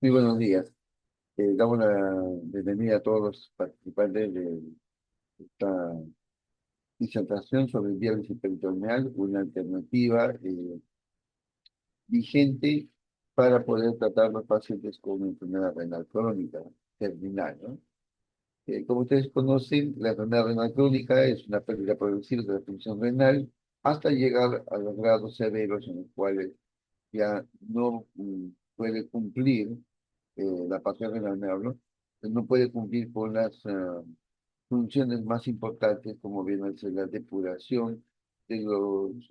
Muy buenos días. Damos la bienvenida a todos los participantes de esta disertación sobre diálisis peritoneal, una alternativa vigente para poder tratar los pacientes con enfermedad renal crónica terminal, ¿no? Como ustedes conocen, la enfermedad renal crónica es una pérdida progresiva de la función renal hasta llegar a los grados severos en los cuales ya no puede cumplir la parte renal, me hablo, no puede cumplir con las funciones más importantes, como viene a ser la depuración de los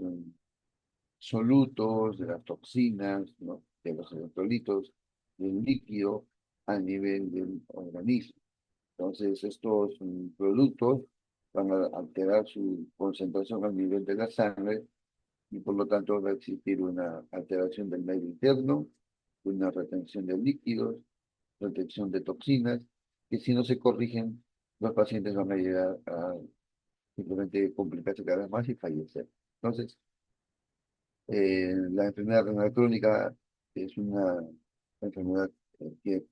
solutos, de las toxinas, ¿no? De los electrolitos, del líquido a nivel del organismo. Entonces, estos productos van a alterar su concentración a nivel de la sangre y por lo tanto va a existir una alteración del medio interno, una retención de líquidos, retención de toxinas, que si no se corrigen, los pacientes van a llegar a simplemente complicarse cada vez más y fallecer. Entonces, la enfermedad renal crónica es una enfermedad que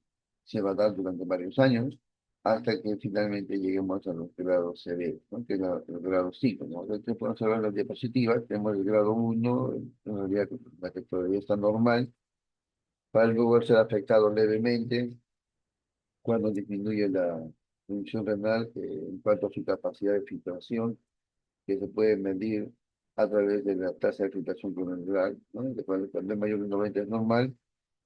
se va a dar durante varios años hasta que finalmente lleguemos a los grados severos, ¿no? Que es el grado 5, ¿no? Entonces podemos ver las diapositivas, tenemos el grado 1, en realidad la que todavía está normal, para luego ser afectado levemente cuando disminuye la función renal en cuanto a su capacidad de filtración, que se puede medir a través de la tasa de filtración glomerular, ¿no? Cuando es mayor de 90 es normal,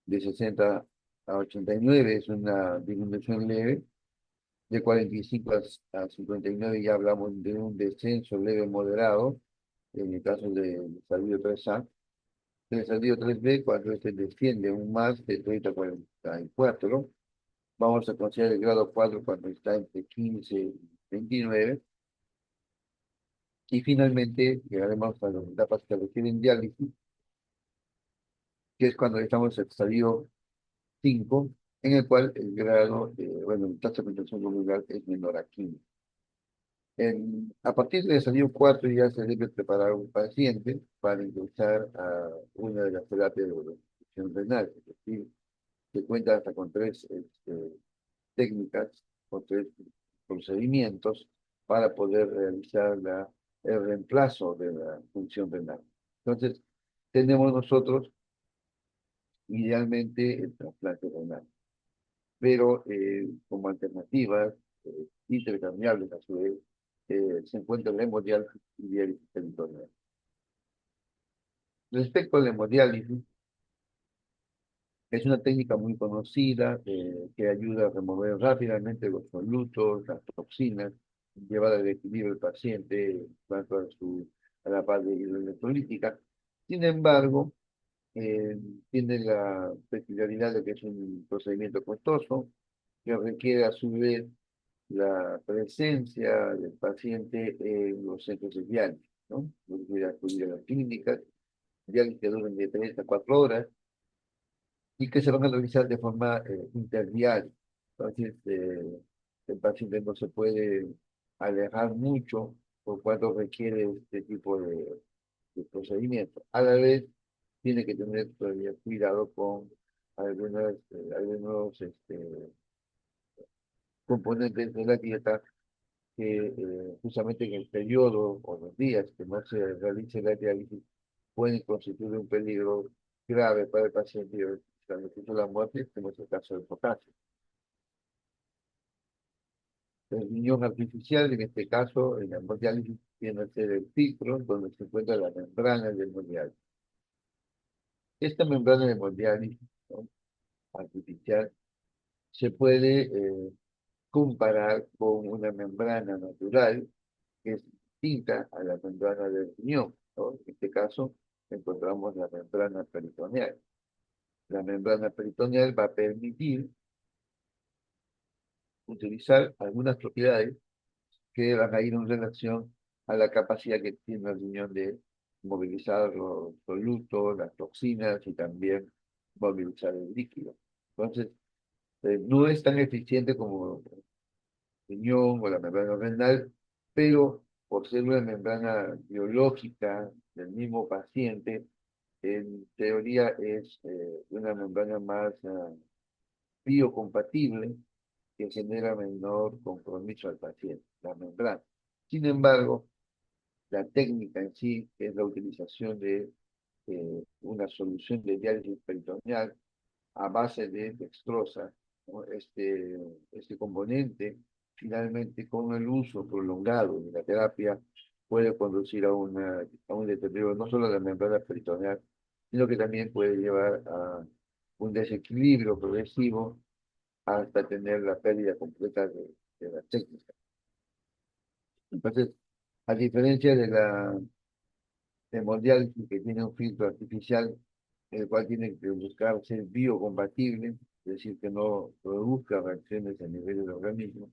de 60 a 89 es una disminución leve, de 45 a 59 ya hablamos de un descenso leve moderado, en el caso del estadio 3A, el estadio 3B, cuando este desciende aún más de 30 a 44, vamos a considerar el grado 4 cuando está entre 15 y 29, y finalmente llegaremos a las etapas que requieren diálisis, que es cuando estamos en el estadio 5, en el cual el grado, bueno, el tasa de filtración glomerular es menor a 15. A partir del estadio 4 ya se debe preparar un paciente para ingresar a una de las terapias de función renal, es decir, se cuenta hasta con tres técnicas o tres procedimientos para poder realizar el reemplazo de la función renal. Entonces, tenemos nosotros idealmente el trasplante renal, pero como alternativas intercambiables a su vez, se encuentra la hemodiálisis y diálisis peritoneal. Respecto a la hemodiálisis, es una técnica muy conocida que ayuda a remover rápidamente los solutos, las toxinas, llevar al equilibrio del paciente en cuanto a la parte hidroelectrolítica. Sin embargo, eh, tiene la peculiaridad de que es un procedimiento costoso, que requiere a su vez la presencia del paciente en los centros de diálisis, ¿no? Requiere acudir a las clínicas, diálisis que duran de 3 a 4 horas, y que se van a realizar de forma interdiaria. Entonces, el paciente no se puede alejar mucho por cuanto requiere este tipo de procedimiento. A la vez, tiene que tener todavía cuidado con algunos componentes de la dieta que justamente en el periodo o los días que no se realice la diálisis pueden constituir un peligro grave para el paciente y transmitir la muerte, como es el caso del potasio. El riñón artificial, en este caso, en la hemodiálisis, tiene que ser el filtro donde se encuentra la membrana de hemodiálisis. Esta membrana de hemodiálisis, ¿no?, artificial se puede comparar con una membrana natural que es distinta a la membrana del riñón, ¿no? En este caso encontramos la membrana peritoneal. La membrana peritoneal va a permitir utilizar algunas propiedades que van a ir en relación a la capacidad que tiene el riñón de movilizar los solutos, las toxinas y también movilizar el líquido. Entonces, no es tan eficiente como riñón o la membrana renal, pero por ser una membrana biológica del mismo paciente, en teoría es una membrana más biocompatible que genera menor compromiso al paciente, la membrana. Sin embargo, la técnica en sí, que es la utilización de una solución de diálisis peritoneal a base de dextrosa, ¿no? Este componente, finalmente, con el uso prolongado de la terapia, puede conducir a un deterioro no solo de la membrana peritoneal, sino que también puede llevar a un desequilibrio progresivo hasta tener la pérdida completa de la técnica. Entonces, a diferencia de la hemodiálisis que tiene un filtro artificial, el cual tiene que buscar ser biocompatible, es decir, que no produzca reacciones a nivel del organismo,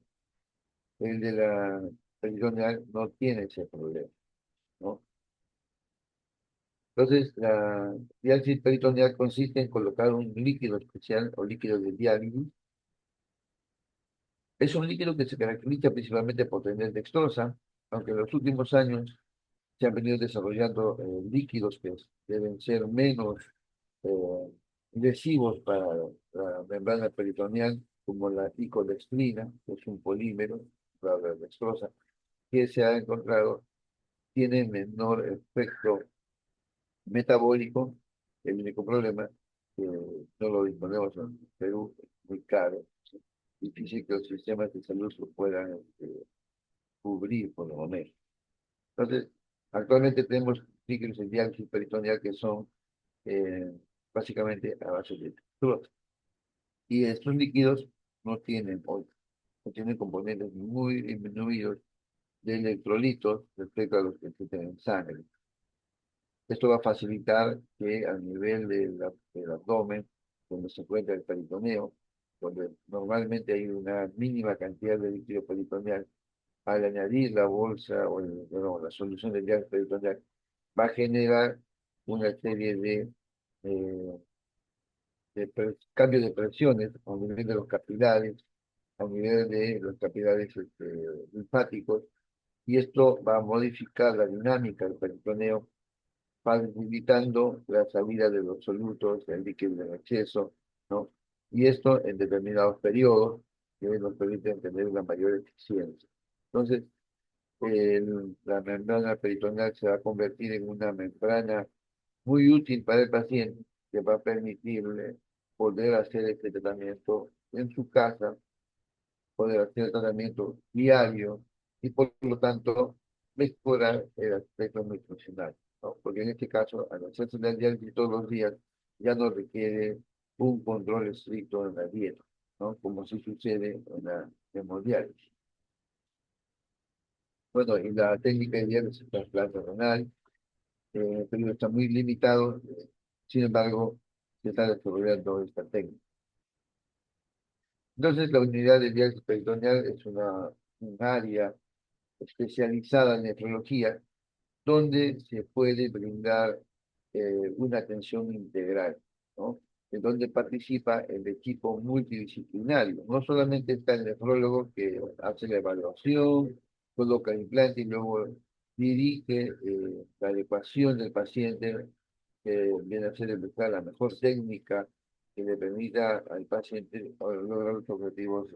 el de la peritoneal no tiene ese problema, ¿no? Entonces, la diálisis peritoneal consiste en colocar un líquido especial o líquido de diálisis. Es un líquido que se caracteriza principalmente por tener dextrosa, aunque en los últimos años se han venido desarrollando líquidos que deben ser menos eh, lesivos para la membrana peritoneal, como la icodextrina, que es un polímero, la dextrosa, que se ha encontrado tiene menor efecto metabólico. El único problema que no lo disponemos en Perú, es muy caro, difícil que los sistemas de salud lo puedan cubrir por lo menos. Entonces, actualmente tenemos líquidos de diálisis peritoneal que son eh, básicamente a base de dextrosa. Y estos líquidos no tienen, o no tienen componentes muy disminuidos de electrolitos respecto a los que existen en sangre. Esto va a facilitar que a nivel del abdomen, donde se encuentra el peritoneo, donde normalmente hay una mínima cantidad de líquido peritoneal, al añadir la bolsa o bueno, la solución del gas peritoneal, va a generar una serie eh, cambio de presiones a nivel de los capilares, a nivel de los capilares linfáticos, y esto va a modificar la dinámica del peritoneo, facilitando la salida de los solutos, el líquido en exceso, ¿no? Y esto en determinados periodos que nos permiten tener una mayor eficiencia. Entonces, la membrana peritoneal se va a convertir en una membrana muy útil para el paciente, que va a permitirle poder hacer este tratamiento en su casa, poder hacer el tratamiento diario y por lo tanto mejorar el aspecto nutricional, ¿no? Porque en este caso, al hacerse la diálisis todos los días, ya no requiere un control estricto en la dieta, ¿no? Como si sucede en la hemodiálisis. Bueno, y la técnica de diálisis es trasplante renal, pero está muy limitado, sin embargo, se está desarrollando esta técnica. Entonces, la unidad de diálisis peritoneal es un área especializada en nefrología, donde se puede brindar una atención integral, ¿no? En donde participa el equipo multidisciplinario. No solamente está el nefrólogo que hace la evaluación, coloca el implante y luego dirige la adecuación del paciente, viene a ser buscar la mejor técnica que le permita al paciente lograr los objetivos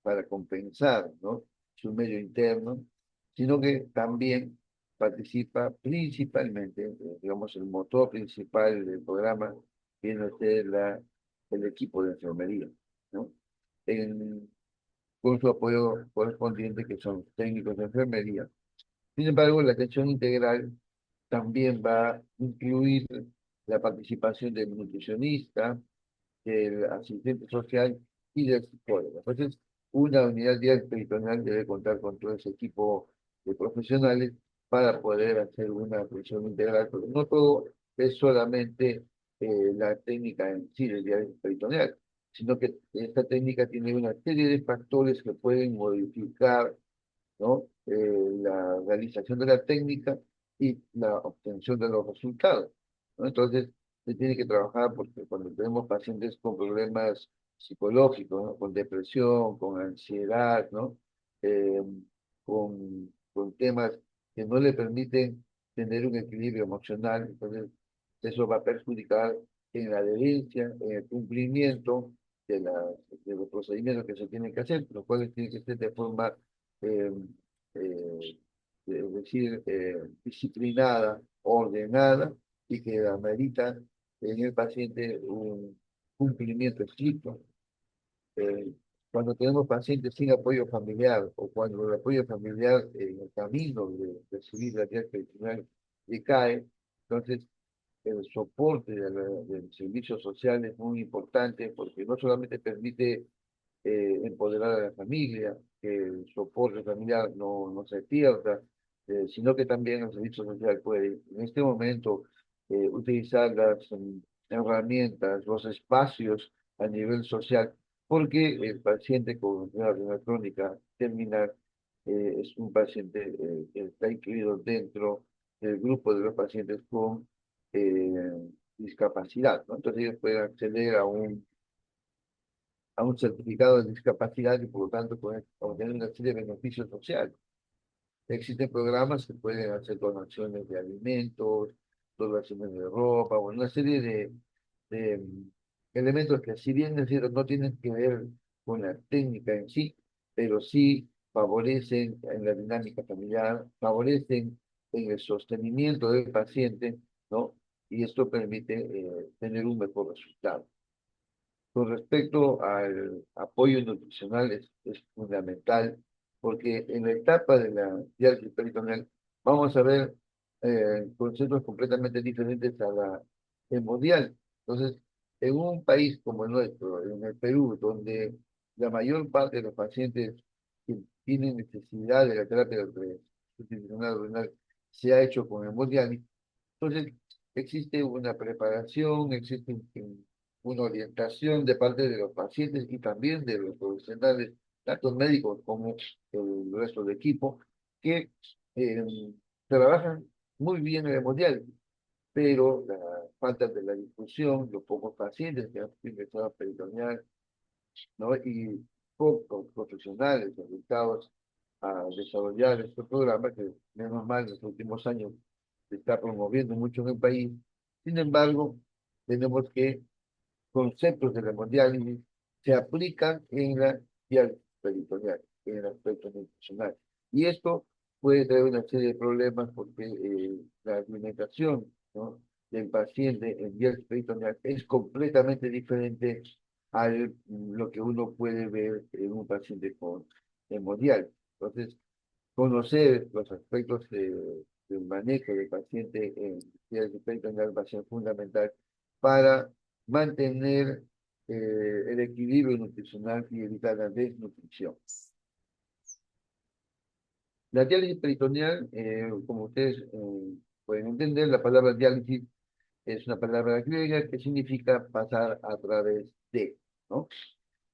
para compensar, ¿no? Su medio interno, sino que también participa principalmente, digamos, el motor principal del programa viene a ser el equipo de enfermería, ¿no? En- con su apoyo correspondiente, que son técnicos de enfermería. Sin embargo, la atención integral también va a incluir la participación del nutricionista, del asistente social y del psicólogo. Entonces, una unidad diaria peritoneal debe contar con todo ese equipo de profesionales para poder hacer una atención integral, pero no todo es solamente la técnica en sí del diálisis peritoneal, sino que esta técnica tiene una serie de factores que pueden modificar, ¿no? La realización de la técnica y la obtención de los resultados, ¿no? Entonces, se tiene que trabajar porque cuando tenemos pacientes con problemas psicológicos, ¿no? Con depresión, con ansiedad, ¿no? Eh, con temas que no le permiten tener un equilibrio emocional, entonces eso va a perjudicar en la adherencia, en el cumplimiento de los procedimientos que se tienen que hacer, los cuales tienen que ser de forma, eh, es decir, disciplinada, ordenada y que amerita en el paciente un cumplimiento estricto. eh, Cuando tenemos pacientes sin apoyo familiar o cuando el apoyo familiar en el camino de recibir la guía tradicional decae, entonces el soporte del servicio social es muy importante porque no solamente permite empoderar a la familia, que el soporte familiar no se pierda, sino que también el servicio social puede en este momento utilizar las herramientas, los espacios a nivel social, porque el paciente con enfermedad renal crónica terminal es un paciente que está incluido dentro del grupo de los pacientes con discapacidad, ¿no? Entonces ellos pueden acceder a un certificado de discapacidad y por lo tanto pueden obtener una serie de beneficios sociales. Existen programas que pueden hacer donaciones de alimentos, donaciones de ropa, bueno, una serie de elementos que si bien es cierto, no tienen que ver con la técnica en sí, pero sí favorecen en la dinámica familiar, favorecen en el sostenimiento del paciente, ¿no? Y esto permite tener un mejor resultado. Con respecto al apoyo nutricional es fundamental porque en la etapa de la diálisis peritoneal vamos a ver conceptos completamente diferentes a la hemodiálisis. Entonces, en un país como el nuestro, en el Perú, donde la mayor parte de los pacientes que tienen necesidad de la terapia nutricional renal se ha hecho con hemodiálisis, entonces existe una preparación, existe una orientación de parte de los pacientes y también de los profesionales, tanto médicos como el resto del equipo, que eh, trabajan muy bien en el mundial, pero la falta de la difusión, los pocos pacientes que han empezado a peritonear, ¿no? Y pocos profesionales dedicados a desarrollar este programa, que menos mal en los últimos años se está promoviendo mucho en el país. Sin embargo, tenemos que conceptos de la hemodiálisis se aplican en la diálisis peritoneal, en el aspecto nutricional. Y esto puede traer una serie de problemas porque la alimentación, ¿no?, del paciente en diálisis peritoneal es completamente diferente a lo que uno puede ver en un paciente con hemodiálisis. Entonces, conocer los aspectos del manejo del paciente en diálisis peritoneal va a ser fundamental para mantener el equilibrio nutricional y evitar la desnutrición. La diálisis peritoneal, como ustedes pueden entender, la palabra diálisis es una palabra griega que significa pasar a través de, ¿no?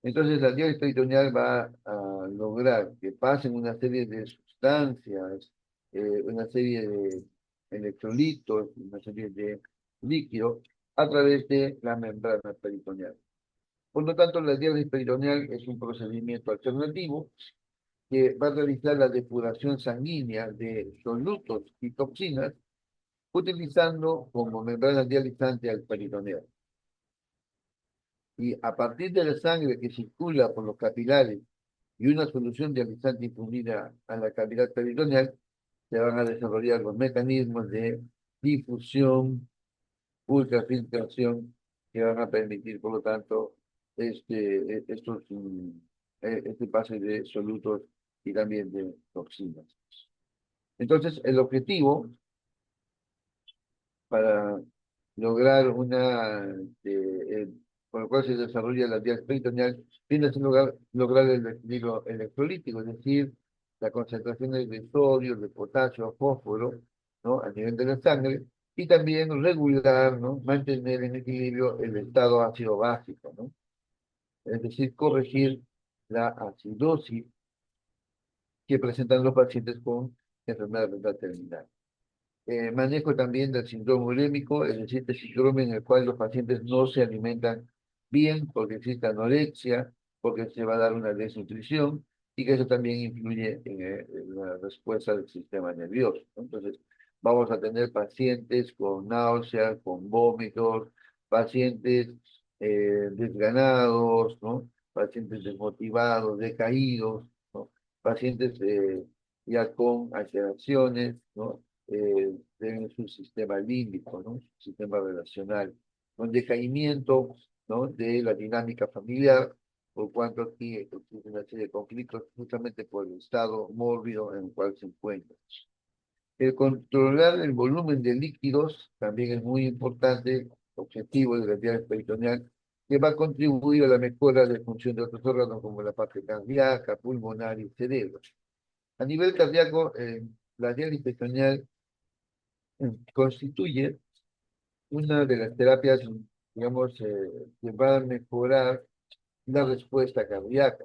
Entonces la diálisis peritoneal va a lograr que pasen una serie de sustancias, una serie de electrolitos, una serie de líquidos a través de la membrana peritoneal. Por lo tanto, la diálisis peritoneal es un procedimiento alternativo que va a realizar la depuración sanguínea de solutos y toxinas utilizando como membrana dializante al peritoneo. Y a partir de la sangre que circula por los capilares y una solución dializante infundida a la cavidad peritoneal, se van a desarrollar los mecanismos de difusión, ultrafiltración, que van a permitir, por lo tanto, este pase de solutos y también de toxinas. Entonces, el objetivo para lograr por lo cual se desarrolla la diálisis peritoneal, viene a ser lograr el equilibrio electrolítico, es decir, la concentración de sodio, de potasio, fósforo, ¿no?, a nivel de la sangre, y también regular, ¿no?, mantener en equilibrio el estado ácido básico, ¿no? Es decir, corregir la acidosis que presentan los pacientes con enfermedad renal terminal. Manejo también del síndrome urémico, es decir, el síndrome en el cual los pacientes no se alimentan bien porque existe anorexia, porque se va a dar una desnutrición y que eso también influye en la respuesta del sistema nervioso, ¿no? Entonces, vamos a tener pacientes con náuseas, con vómitos, pacientes desganados, ¿no? Pacientes desmotivados, decaídos, ¿no? Pacientes ya con alteraciones, ¿no? De su sistema límbico, ¿no? Su sistema relacional, con decaimiento, ¿no? De la dinámica familiar, por cuanto aquí existe una serie de conflictos justamente por el estado mórbido en el cual se encuentra. El controlar el volumen de líquidos también es muy importante, objetivo de la diálisis peritoneal, que va a contribuir a la mejora de función de otros órganos como la parte cardíaca, pulmonar y cerebro. A nivel cardíaco, la diálisis peritoneal constituye una de las terapias, digamos, que va a mejorar la respuesta cardíaca.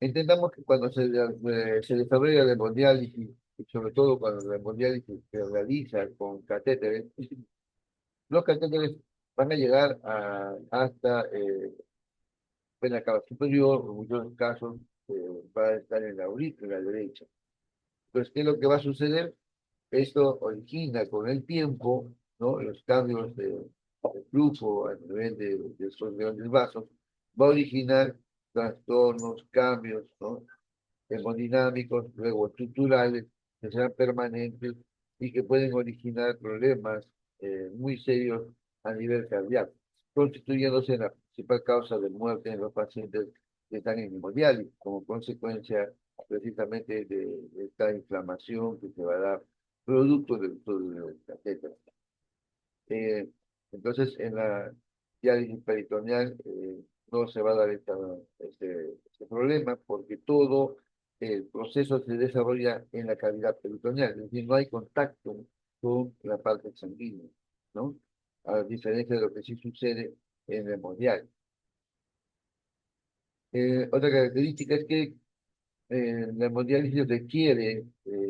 Entendamos que cuando se desarrolla la hemodiálisis, y sobre todo cuando la hemodiálisis se realiza con catéteres, los catéteres van a llegar hasta la cava superior, en muchos casos va a estar en la aurícula derecha. Entonces, ¿qué es lo que va a suceder? Esto origina con el tiempo, ¿no? Los cambios de flujo a nivel de estos grandes vasos, va a originar trastornos, cambios, ¿no? Hemodinámicos, luego estructurales, que sean permanentes y que pueden originar problemas muy serios a nivel cardíaco, constituyéndose la principal causa de muerte en los pacientes que están en hemodiálisis, como consecuencia precisamente de esta inflamación que se va a dar producto del uso del catéter. Eh, entonces, en la diálisis peritoneal no se va a dar este problema porque todo el proceso se desarrolla en la cavidad peritoneal, es decir, no hay contacto con la parte sanguínea, ¿no? A diferencia de lo que sí sucede en el hemodiálisis. Otra característica es que la hemodiálisis requiere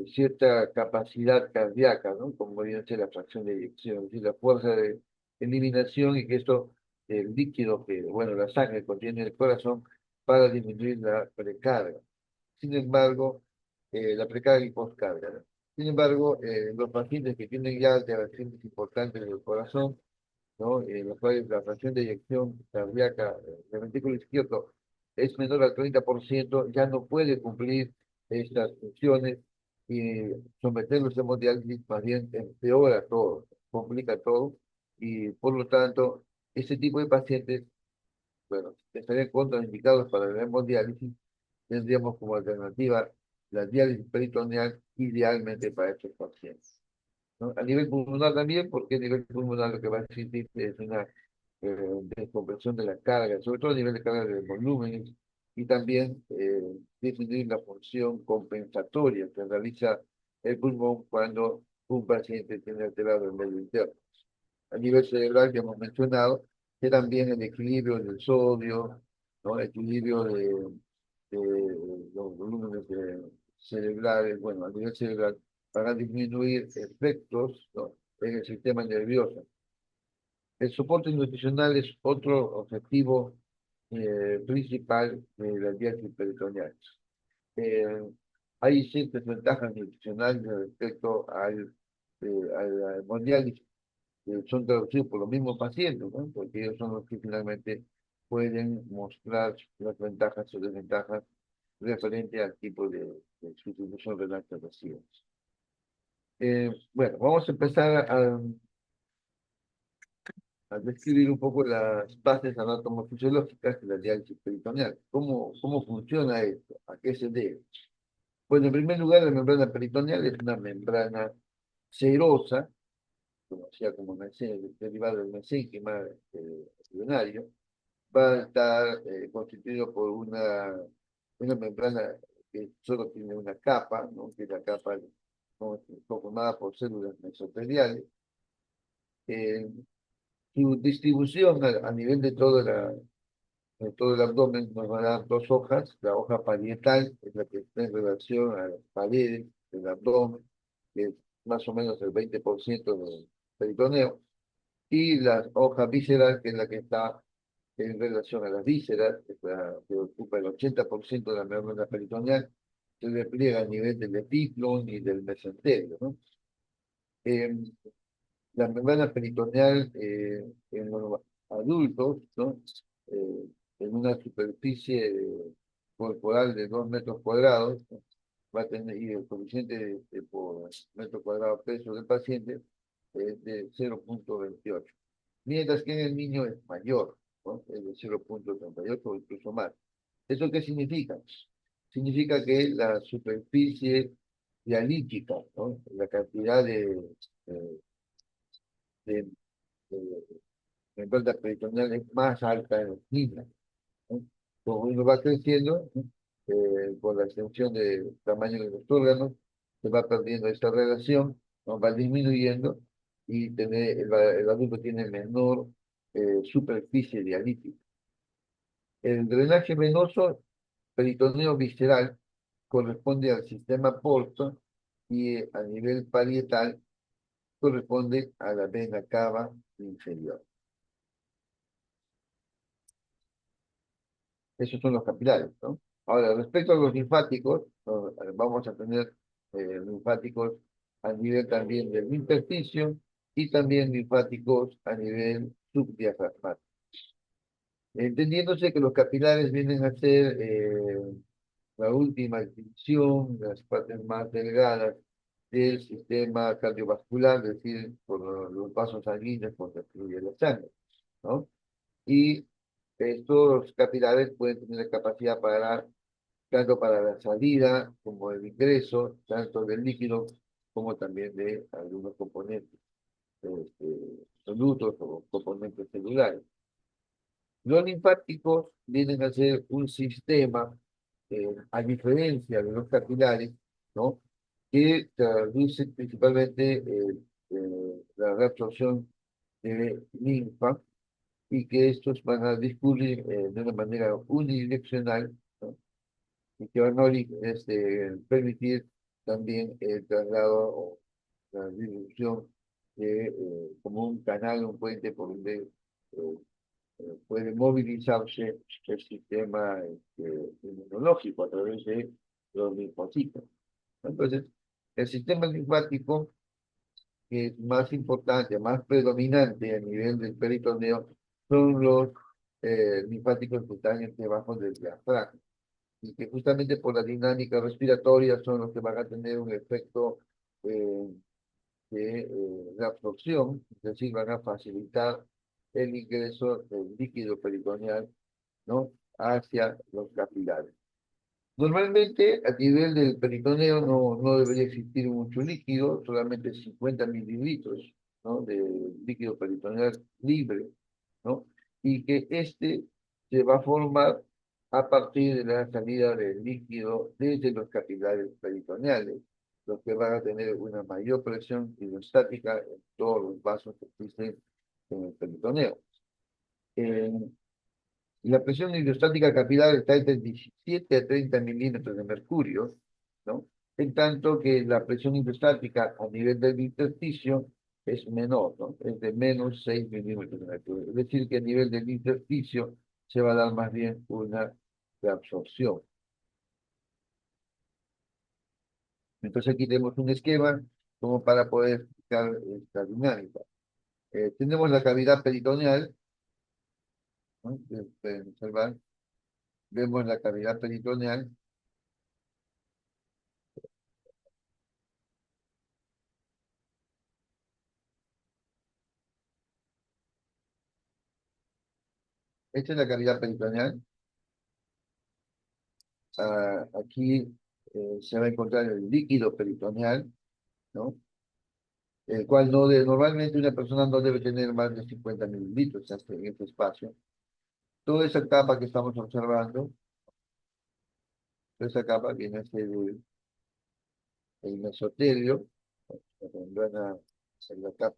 cierta capacidad cardíaca, ¿no? Como viene a ser la fracción de eyección, es decir, la fuerza de eliminación y que esto, el líquido que, bueno, la sangre contiene el corazón para disminuir la precarga. Sin embargo, la precarga y poscarga, ¿no? Sin embargo, los pacientes que tienen ya alteraciones importantes del corazón, ¿no? Los cuales la fracción de eyección cardíaca del ventrículo izquierdo es menor al 30%, ya no puede cumplir estas funciones y someterlos a hemodiálisis más bien empeora todo, complica todo y por lo tanto, este tipo de pacientes, bueno, estarían contraindicados para la hemodiálisis, tendríamos como alternativa la diálisis peritoneal idealmente para estos pacientes, ¿no? A nivel pulmonar también, porque a nivel pulmonar lo que va a existir es una descompresión de la carga, sobre todo a nivel de carga de volúmenes, y también disminuir la función compensatoria que realiza el pulmón cuando un paciente tiene alterado el medio interno. A nivel cerebral, ya hemos mencionado que también el equilibrio del sodio, ¿no? El equilibrio de los volúmenes cerebrales, bueno, a nivel cerebral, para disminuir efectos, ¿no? En el sistema nervioso. El soporte nutricional es otro objetivo principal de la diálisis peritoneal. Eh, Hay ciertas ventajas nutricionales respecto a la hemodiálisis que son traducidos por los mismos pacientes, ¿no? Porque ellos son los que finalmente pueden mostrar las ventajas o desventajas referente al tipo de sustitución renal que reciben. Bueno, vamos a empezar a describir un poco las bases anatomofisiológicas de la diálisis peritoneal. ¿Cómo funciona esto? ¿A qué se debe? Bueno, en primer lugar, la membrana peritoneal es una membrana serosa, conocida como derivada del mesénquima urinario, va a estar constituido por una membrana que solo tiene una capa, ¿no? Que es la capa, ¿no? Conformada por células mesoteliales. Eh, Su distribución a nivel de todo el abdomen nos va a dar dos hojas. La hoja parietal es la que está en relación a las paredes del abdomen, que es más o menos el 20% del peritoneo, y la hoja visceral, que es la que está en relación a las vísceras, que, que ocupa el 80% de la membrana peritoneal, se despliega a nivel del epíclon y del mesenterio, ¿no? Eh, la membrana peritoneal en los adultos, ¿no? Eh, en una superficie corporal de 2 metros cuadrados, ¿no? Va a tener, y el coeficiente por metro cuadrado peso del paciente es de 0,28, mientras que en el niño es mayor, ¿no? Es de 0,38 o incluso más. ¿Eso qué significa? Significa que la superficie dialítica, ¿no? La cantidad eh, de, de membrana peritoneal es más alta en los niños, ¿no? Como uno va creciendo, ¿no? Por la extensión del tamaño de los órganos, se va perdiendo esta relación, ¿no? Va disminuyendo y el adulto tiene menor superficie dialítica. El drenaje venoso peritoneo visceral corresponde al sistema porto y a nivel parietal corresponde a la vena cava inferior. Esos son los capilares, ¿no? Ahora, respecto a los linfáticos, ¿no? Vamos a tener linfáticos a nivel también del intersticio y también linfáticos a nivel subdiafragmático. Entendiéndose que los capilares vienen a ser la última división, las partes más delgadas del sistema cardiovascular, es decir, por los vasos sanguíneos donde fluye la sangre, ¿no? Y estos capilares pueden tener la capacidad para, tanto para la salida como el ingreso, tanto del líquido como también de algunos componentes este, solutos o componentes celulares. Los linfáticos vienen a ser un sistema, a diferencia de los capilares, ¿no? Que traduce principalmente la reabsorción de linfa y que estos van a discurrir de una manera unidireccional, ¿no? Y que van a permitir también el traslado o la distribución como un canal, un puente por donde puede movilizarse el sistema inmunológico a través de los linfocitos. Entonces, el sistema linfático que es más importante, más predominante a nivel del peritoneo, son los linfáticos que están debajo del diafragma y que justamente por la dinámica respiratoria son los que van a tener un efecto eh, de absorción, es decir, van a facilitar el ingreso del líquido peritoneal, ¿no? Hacia los capilares. Normalmente, a nivel del peritoneo no debería existir mucho líquido, solamente 50 mililitros, ¿no? De líquido peritoneal libre, ¿no? Y que este se va a formar a partir de la salida del líquido desde los capilares peritoneales, los que van a tener una mayor presión hidrostática en todos los vasos que existen en el peritoneo. La presión hidrostática capilar está entre 17 a 30 milímetros de mercurio, ¿no? En tanto que la presión hidrostática a nivel del intersticio es menor, ¿no? Es de menos 6 milímetros de mercurio. Es decir, que a nivel del intersticio se va a dar más bien una reabsorción. Entonces aquí tenemos un esquema como para poder explicar esta dinámica. Tenemos la cavidad peritoneal, ¿no? Que pueden observar. Vemos la cavidad peritoneal. Esta es la cavidad peritoneal. Aquí se va a encontrar el líquido peritoneal, ¿no? El cual normalmente una persona no debe tener más de 50 mililitros en este espacio. Toda esa capa que estamos observando, toda esa capa viene a ser el mesotelio, la membrana, una capa,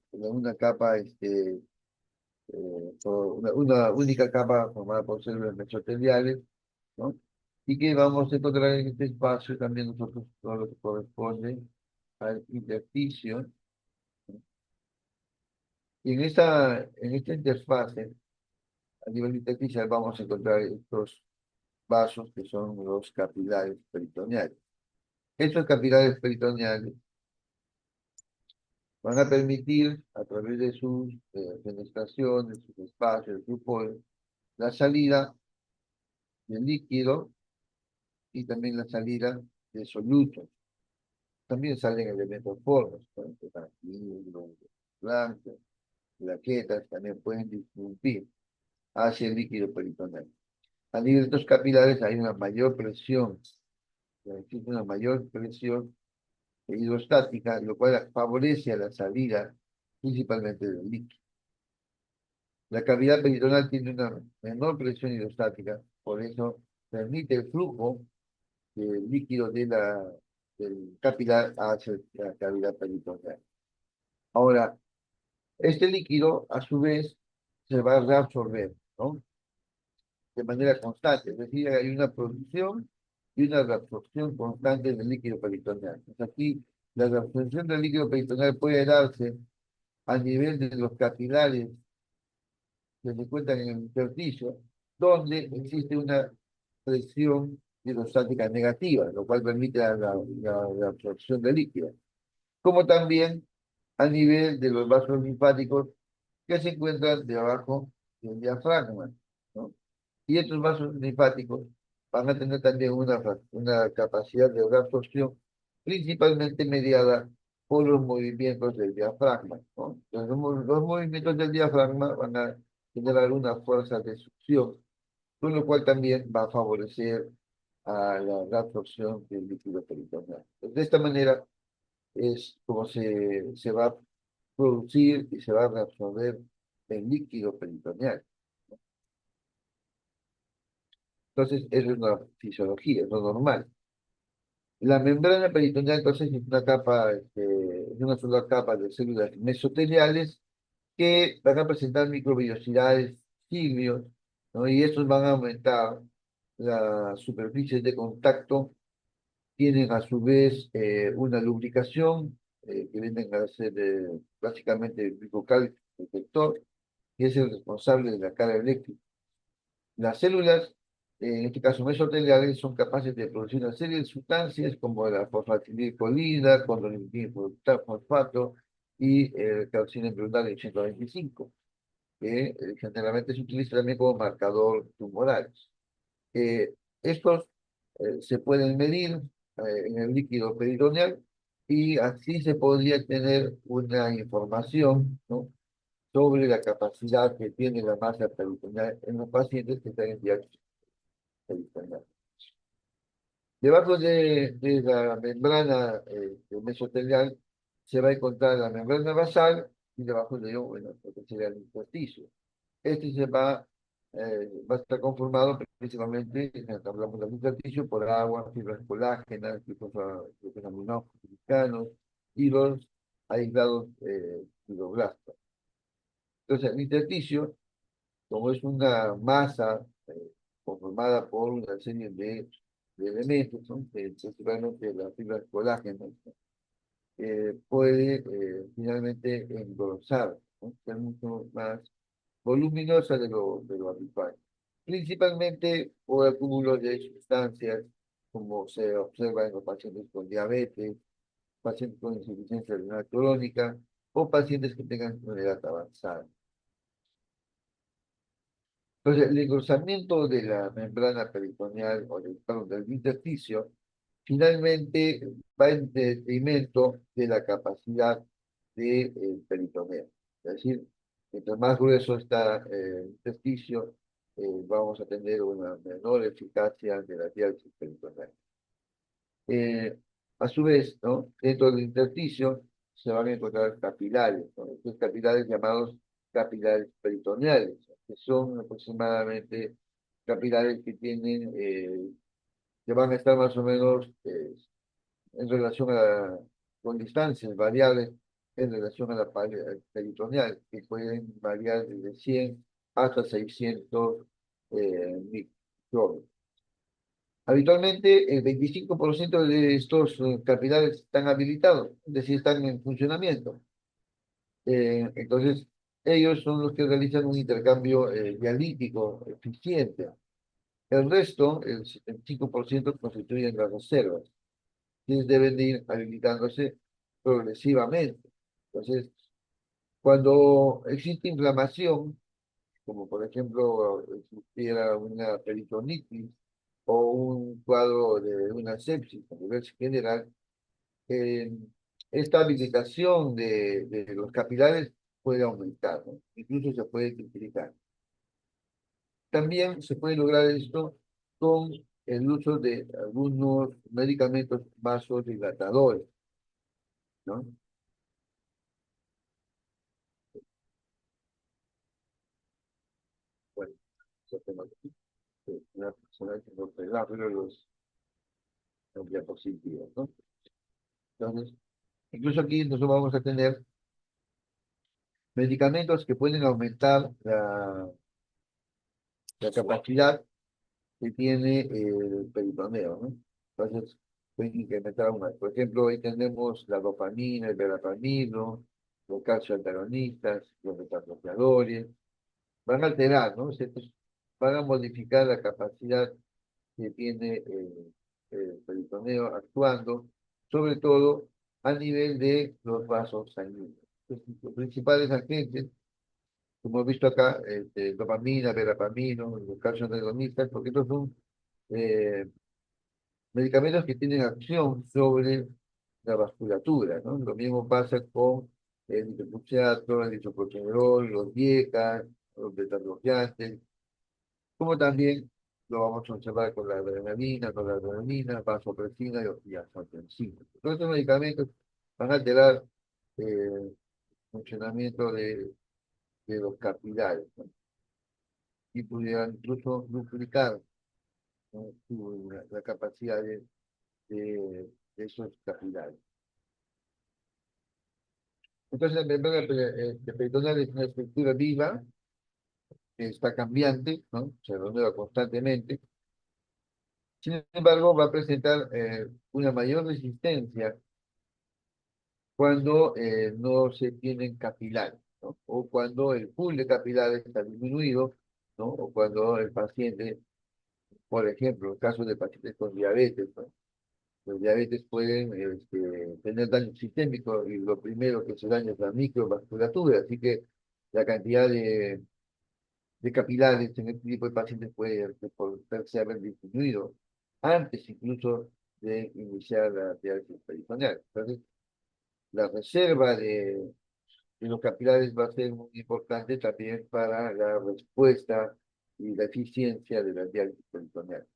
una única capa formada por células mesoteliales, ¿no? Y que vamos a encontrar en este espacio también nosotros todo lo que corresponde al intersticio. Y en esta interfase, a nivel intersticial, vamos a encontrar estos vasos que son los capilares peritoneales. Estos capilares peritoneales van a permitir, a través de sus fenestraciones, sus espacios, sus poros, la salida del líquido y también la salida de solutos. También salen elementos pornos, por ejemplo, tranquilo, blancos, plaquetas, también pueden disminuir hacia el líquido peritoneal. A nivel de estos capilares hay una mayor presión, existe una mayor presión hidrostática, lo cual favorece a la salida principalmente del líquido. La cavidad peritoneal tiene una menor presión hidrostática, por eso permite el flujo del líquido del capilar hacia la cavidad peritoneal. Ahora, este líquido, a su vez, se va a reabsorber, ¿no? De manera constante, es decir, hay una producción y una reabsorción constante del líquido peritoneal. Entonces, aquí, la reabsorción del líquido peritoneal puede darse a nivel de los capilares que se encuentran en el intersticio, donde existe una presión hidrostática negativa, lo cual permite la absorción de líquido, como también a nivel de los vasos linfáticos que se encuentran debajo del diafragma, ¿no? Y estos vasos linfáticos van a tener también una capacidad de reabsorción principalmente mediada por los movimientos del diafragma, ¿no? Entonces, los movimientos del diafragma van a generar una fuerza de succión, con lo cual también va a favorecer a la reabsorción del líquido peritoneal. Entonces, de esta manera es como se va a producir y se va a reabsorber el líquido peritoneal. Entonces, eso es una fisiología, es lo normal. La membrana peritoneal, entonces, es una capa, es una sola capa de células mesoteliales que van a presentar microvellosidades cilios, ¿no? Y estos van a aumentar las superficies de contacto, tienen a su vez una lubricación que vienen a ser básicamente el glucocal protector, que es el responsable de la carga eléctrica. Las células, en este caso mesoteliales, son capaces de producir una serie de sustancias como la fosfatidilcolina, fosfato y calcina embrional 125, que generalmente se utiliza también como marcador tumoral. Eh, Estos se pueden medir en el líquido peritoneal y así se podría tener una información, ¿no?, sobre la capacidad que tiene la masa peritoneal en los pacientes que están en diálisis peritoneal. Debajo de la membrana mesotelial se va a encontrar la membrana basal y debajo de ello, bueno, lo que sería el intersticio. Este va a estar conformado principalmente, cuando hablamos del intersticio, por agua, fibras colágenas, glutamaminados y los aislados fibroblastos. Entonces, el intersticio, como es una masa conformada por una serie de elementos, ¿no?, principalmente las fibras colágenas, puede finalmente engrosar, ¿no?, ser mucho más voluminosa de lo habitual, principalmente por el acúmulo de sustancias, como se observa en los pacientes con diabetes, pacientes con insuficiencia renal crónica o pacientes que tengan una edad avanzada. Entonces, el engrosamiento de la membrana peritoneal o del intersticio finalmente va en detrimento de la capacidad del peritoneo. Es decir, mientras más grueso está el intersticio, vamos a tener una menor eficacia de la diálisis peritoneal. Eh, a su vez, ¿no?, dentro del intersticio se van a encontrar capilares, ¿no?, estos capilares llamados capilares peritoneales, que son aproximadamente capilares que que van a estar más o menos en relación con distancias variables en relación a la pared peritoneal, que pueden variar desde 100 hasta 600 micrometros. Habitualmente, el 25% de estos capilares están habilitados, es decir, están en funcionamiento. Entonces, ellos son los que realizan un intercambio dialítico eficiente. El resto, el 75%, constituyen las reservas, quienes deben de ir habilitándose progresivamente. Entonces, cuando existe inflamación, como por ejemplo existiera una peritonitis o un cuadro de una sepsis a nivel general, eh, esta habilitación de los capilares puede aumentar, ¿no? Incluso se puede triplicar. También se puede lograr esto con el uso de algunos medicamentos vasodilatadores, ¿no? Bueno, yo tengo aquí una persona que no pega, pero los diapositivas, ¿no? Entonces, incluso aquí nosotros vamos a tener medicamentos que pueden aumentar la capacidad que tiene el peritoneo, ¿no? Entonces, pueden incrementar aún más. Por ejemplo, ahí tenemos la dopamina, el verapamilo, los calcioantagonistas, los beta-bloqueadores, van a alterar, ¿no? Van a modificar la capacidad que tiene el peritoneo actuando, sobre todo a nivel de los vasos sanguíneos. Los principales agentes, como hemos visto acá, dopamina, verapamino, los calcioantagonistas, porque estos son eh, medicamentos que tienen acción sobre la vasculatura, ¿no? Lo mismo pasa con el nitroglicerol, el isoproterenol, los dietas, los betabloqueantes, como también lo vamos a observar con la adrenalina, con la adrenalina, vasopresina y angiotensina. Todos estos medicamentos van a alterar el funcionamiento de los capilares, ¿no? Y pudieran incluso duplicar, ¿no? La capacidad de esos capilares. Entonces, la membrana peritonal es una estructura viva, que está cambiante, ¿no? Se renueva constantemente. Sin embargo, va a presentar una mayor resistencia cuando no se tienen capilares, ¿no? O cuando el pool de capilares está disminuido, ¿no? O cuando el paciente, por ejemplo, en caso de pacientes con diabetes, ¿no? Los diabetes pueden tener daño sistémico y lo primero que se daña es la microvasculatura, así que la cantidad de capilares en este tipo de pacientes puede verse haber disminuido antes incluso de iniciar la diálisis peritoneal. Entonces, la reserva de los capilares va a ser muy importante también para la respuesta y la eficiencia de la diálisis peritoneal.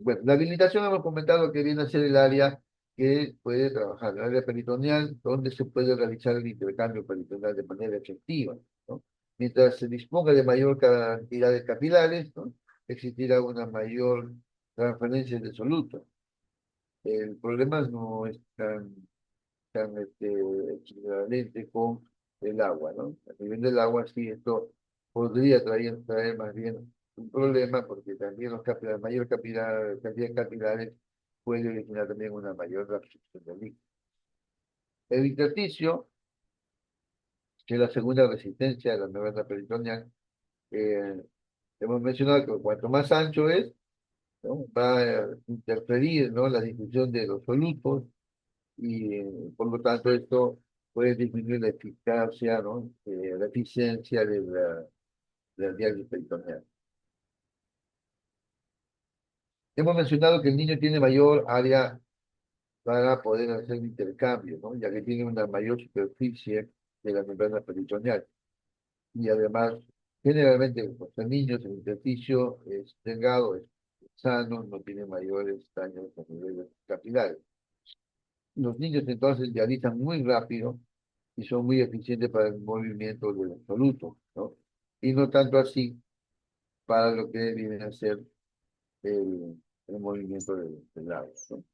Bueno, la habilitación hemos comentado que viene a ser el área que puede trabajar, el área peritoneal, donde se puede realizar el intercambio peritoneal de manera efectiva, ¿no? Mientras se disponga de mayor cantidad de capilares, ¿no? Existirá una mayor transferencia de soluto. El problema no es tan equivalente con el agua, ¿no? A nivel del agua, sí, esto podría traer más bien un problema, porque también la mayor cantidad de capilares puede originar también una mayor absorción de líquido. El intersticio, que es la segunda resistencia de la membrana peritoneal, eh, hemos mencionado que cuanto más ancho es, ¿no? Va a interferir, ¿no? La difusión de los solutos y por lo tanto esto puede disminuir la eficacia, ¿no? La eficiencia de la diálisis peritoneal. Hemos mencionado que el niño tiene mayor área para poder hacer intercambio, ¿no? Ya que tiene una mayor superficie de la membrana peritoneal. Y además, generalmente, pues, en niños el intersticio es delgado, es sano, no tiene mayores daños a niveles capilares. Los niños entonces dializan muy rápido y son muy eficientes para el movimiento del soluto, ¿no? Y no tanto así para lo que viene a ser el movimiento del agua, ¿no?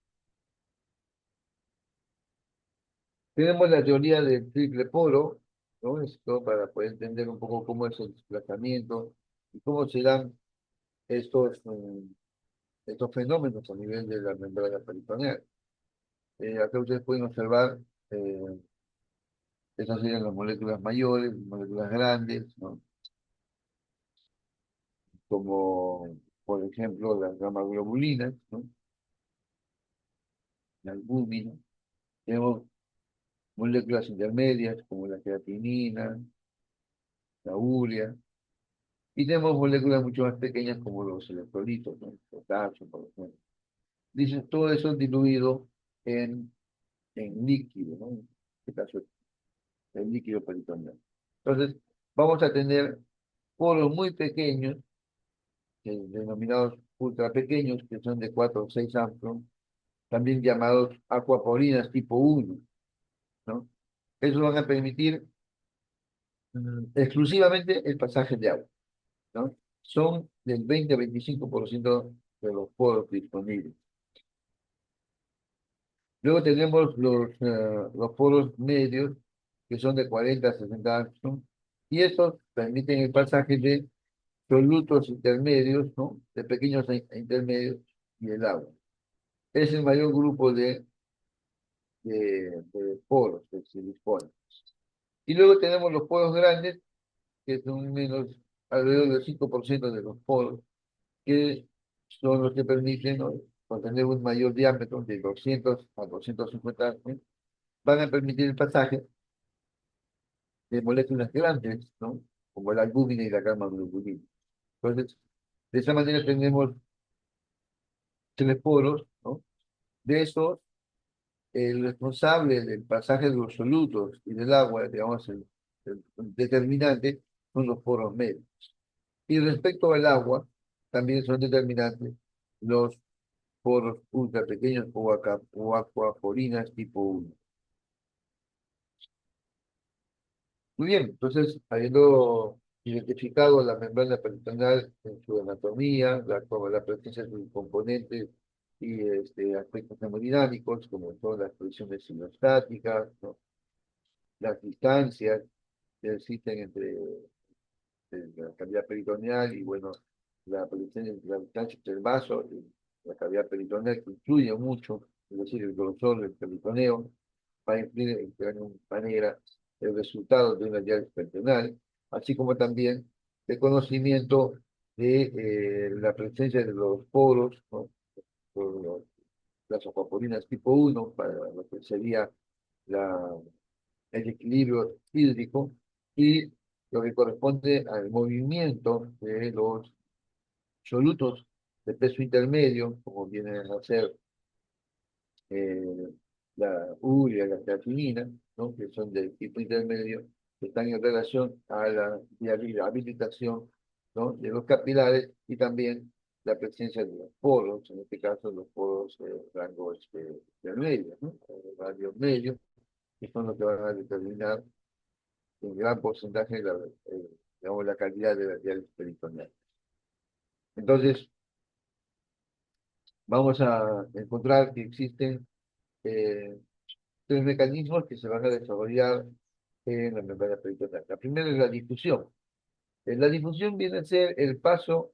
Tenemos la teoría del triple polo, ¿no? Esto para poder entender un poco cómo es el desplazamiento y cómo se dan estos fenómenos a nivel de la membrana peritoneal. Acá ustedes pueden observar, eh, estas serían las moléculas mayores, las moléculas grandes, ¿no? Como por ejemplo las gamma globulinas, ¿no? La albúmina, Tenemos moléculas intermedias como la creatinina, la urea, y tenemos moléculas mucho más pequeñas como los electrolitos, ¿no? El potasio, por ejemplo. Dice, todo eso diluido en, en líquido, ¿no? En este caso, el líquido peritoneal. Entonces, vamos a tener poros muy pequeños, denominados ultra pequeños, que son de 4 o 6 angstrom, también llamados acuaporinas tipo 1, ¿no? Eso van a permitir exclusivamente el pasaje de agua, ¿no? Son del 20 a 25% de los poros disponibles. Luego tenemos los poros medios, que son de 40 a 60 angstrom, y estos permiten el pasaje de solutos intermedios, ¿no? De pequeños intermedios y el agua. Es el mayor grupo de poros que se dispone. Y luego tenemos los poros grandes, que son menos, alrededor del 5% de los poros, que son los que permiten, ¿no? Contener un mayor diámetro de 200 a 250 átomos, van a permitir el pasaje de moléculas grandes, ¿no? Como la albúmina y la gamma globulina. Entonces, de esa manera tenemos tres poros, ¿no? De esos, el responsable del pasaje de los solutos y del agua, digamos, el determinante, son los poros medios. Y respecto al agua, también son determinantes los poros ultra pequeños o acuaforinas tipo 1. Muy bien, entonces, habiendo identificado la membrana peritoneal en su anatomía, la presencia de sus componentes y aspectos hemodinámicos, como son las presiones hidrostáticas, ¿no? Las distancias que existen entre la cavidad peritoneal y, bueno, la distancia entre el vaso y la cavidad peritoneal, que influye mucho, es decir, el grosor del peritoneo, va a influir en gran manera el resultado de una diálisis peritoneal, así como también el conocimiento de la presencia de los poros, ¿no? Por las acuaporinas tipo 1 para lo que sería la el equilibrio hídrico y lo que corresponde al movimiento de los solutos de peso intermedio, como vienen a ser eh, la urea, la creatinina, ¿no? Que son del tipo intermedio, que están en relación a la habilitación, ¿no? De los capilares y también la presencia de los poros, en este caso los poros rango intermedio, ¿no? Radio medio, que son los que van a determinar un gran porcentaje de digamos, la calidad de la diálisis peritoneal. Entonces, vamos a encontrar que existen eh, tres mecanismos que se van a desarrollar en la membrana peritoneal. La primera es la difusión. La difusión viene a ser el paso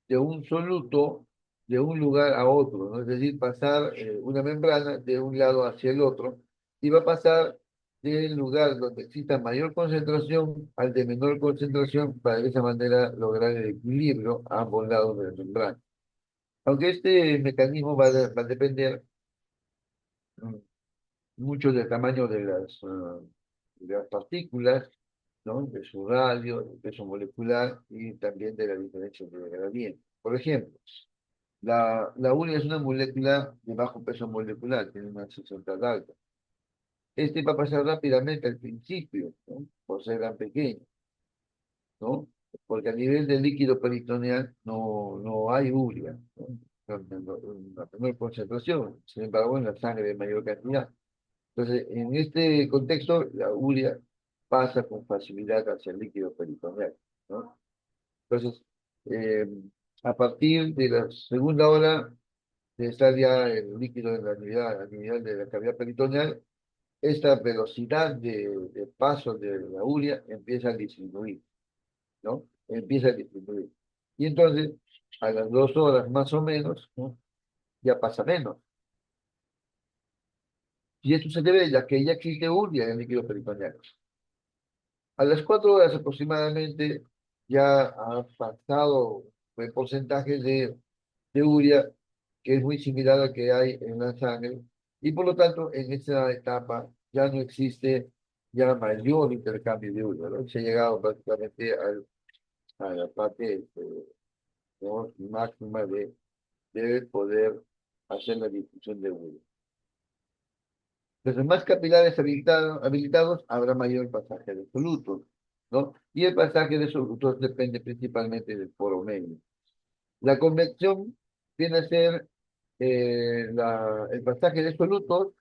de un soluto de un lugar a otro, ¿no? Es decir, pasar una membrana de un lado hacia el otro y va a pasar del lugar donde exista mayor concentración al de menor concentración para de esa manera lograr el equilibrio a ambos lados de la membrana. Aunque este mecanismo va a depender mm, mucho del tamaño de las partículas, ¿no? De su radio, del peso molecular y también de la diferencia de gradiente. Por ejemplo, la urea es una molécula de bajo peso molecular, tiene una acción central alta. Este va a pasar rápidamente al principio, ¿no? Por ser tan pequeño, ¿no? Porque a nivel de líquido peritoneal no hay urea, ¿no? Una menor concentración, sin embargo, en la sangre de mayor cantidad. Entonces, en este contexto, la urea pasa con facilidad hacia el líquido peritoneal, ¿no? Entonces, eh, a partir de la segunda hora de estar ya el líquido en a nivel de la cavidad peritoneal, esta velocidad de paso de la urea empieza a disminuir, ¿no? Empieza a disminuir. Y entonces, a las 2 horas más o menos, ¿no? Ya pasa menos. Y esto se debe a que ya existe urea en el líquido peritoneal. A las 4 horas aproximadamente ya ha pasado el porcentaje de urea que es muy similar al que hay en la sangre Y por lo tanto, en esa etapa ya no existe ya mayor intercambio de urea, ¿no? Se ha llegado prácticamente a la parte ¿no? máxima de poder hacer la difusión de urea. Entonces, más capilares habilitados, habrá mayor pasaje de solutos, ¿no? Y el pasaje de solutos depende principalmente del poro medio. La convección viene a ser el pasaje de solutos,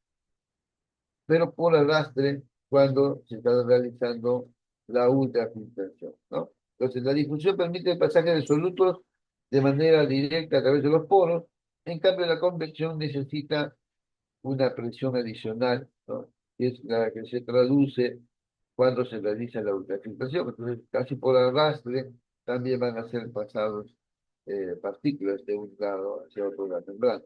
pero por arrastre cuando se está realizando la ultrafiltración, ¿no? Entonces, la difusión permite el pasaje de solutos de manera directa a través de los poros. En cambio, la convección necesita una presión adicional, ¿no? Que es la que se traduce cuando se realiza la ultrafiltración. Entonces, casi por arrastre también van a ser pasados partículas de un lado hacia otro de la membrana.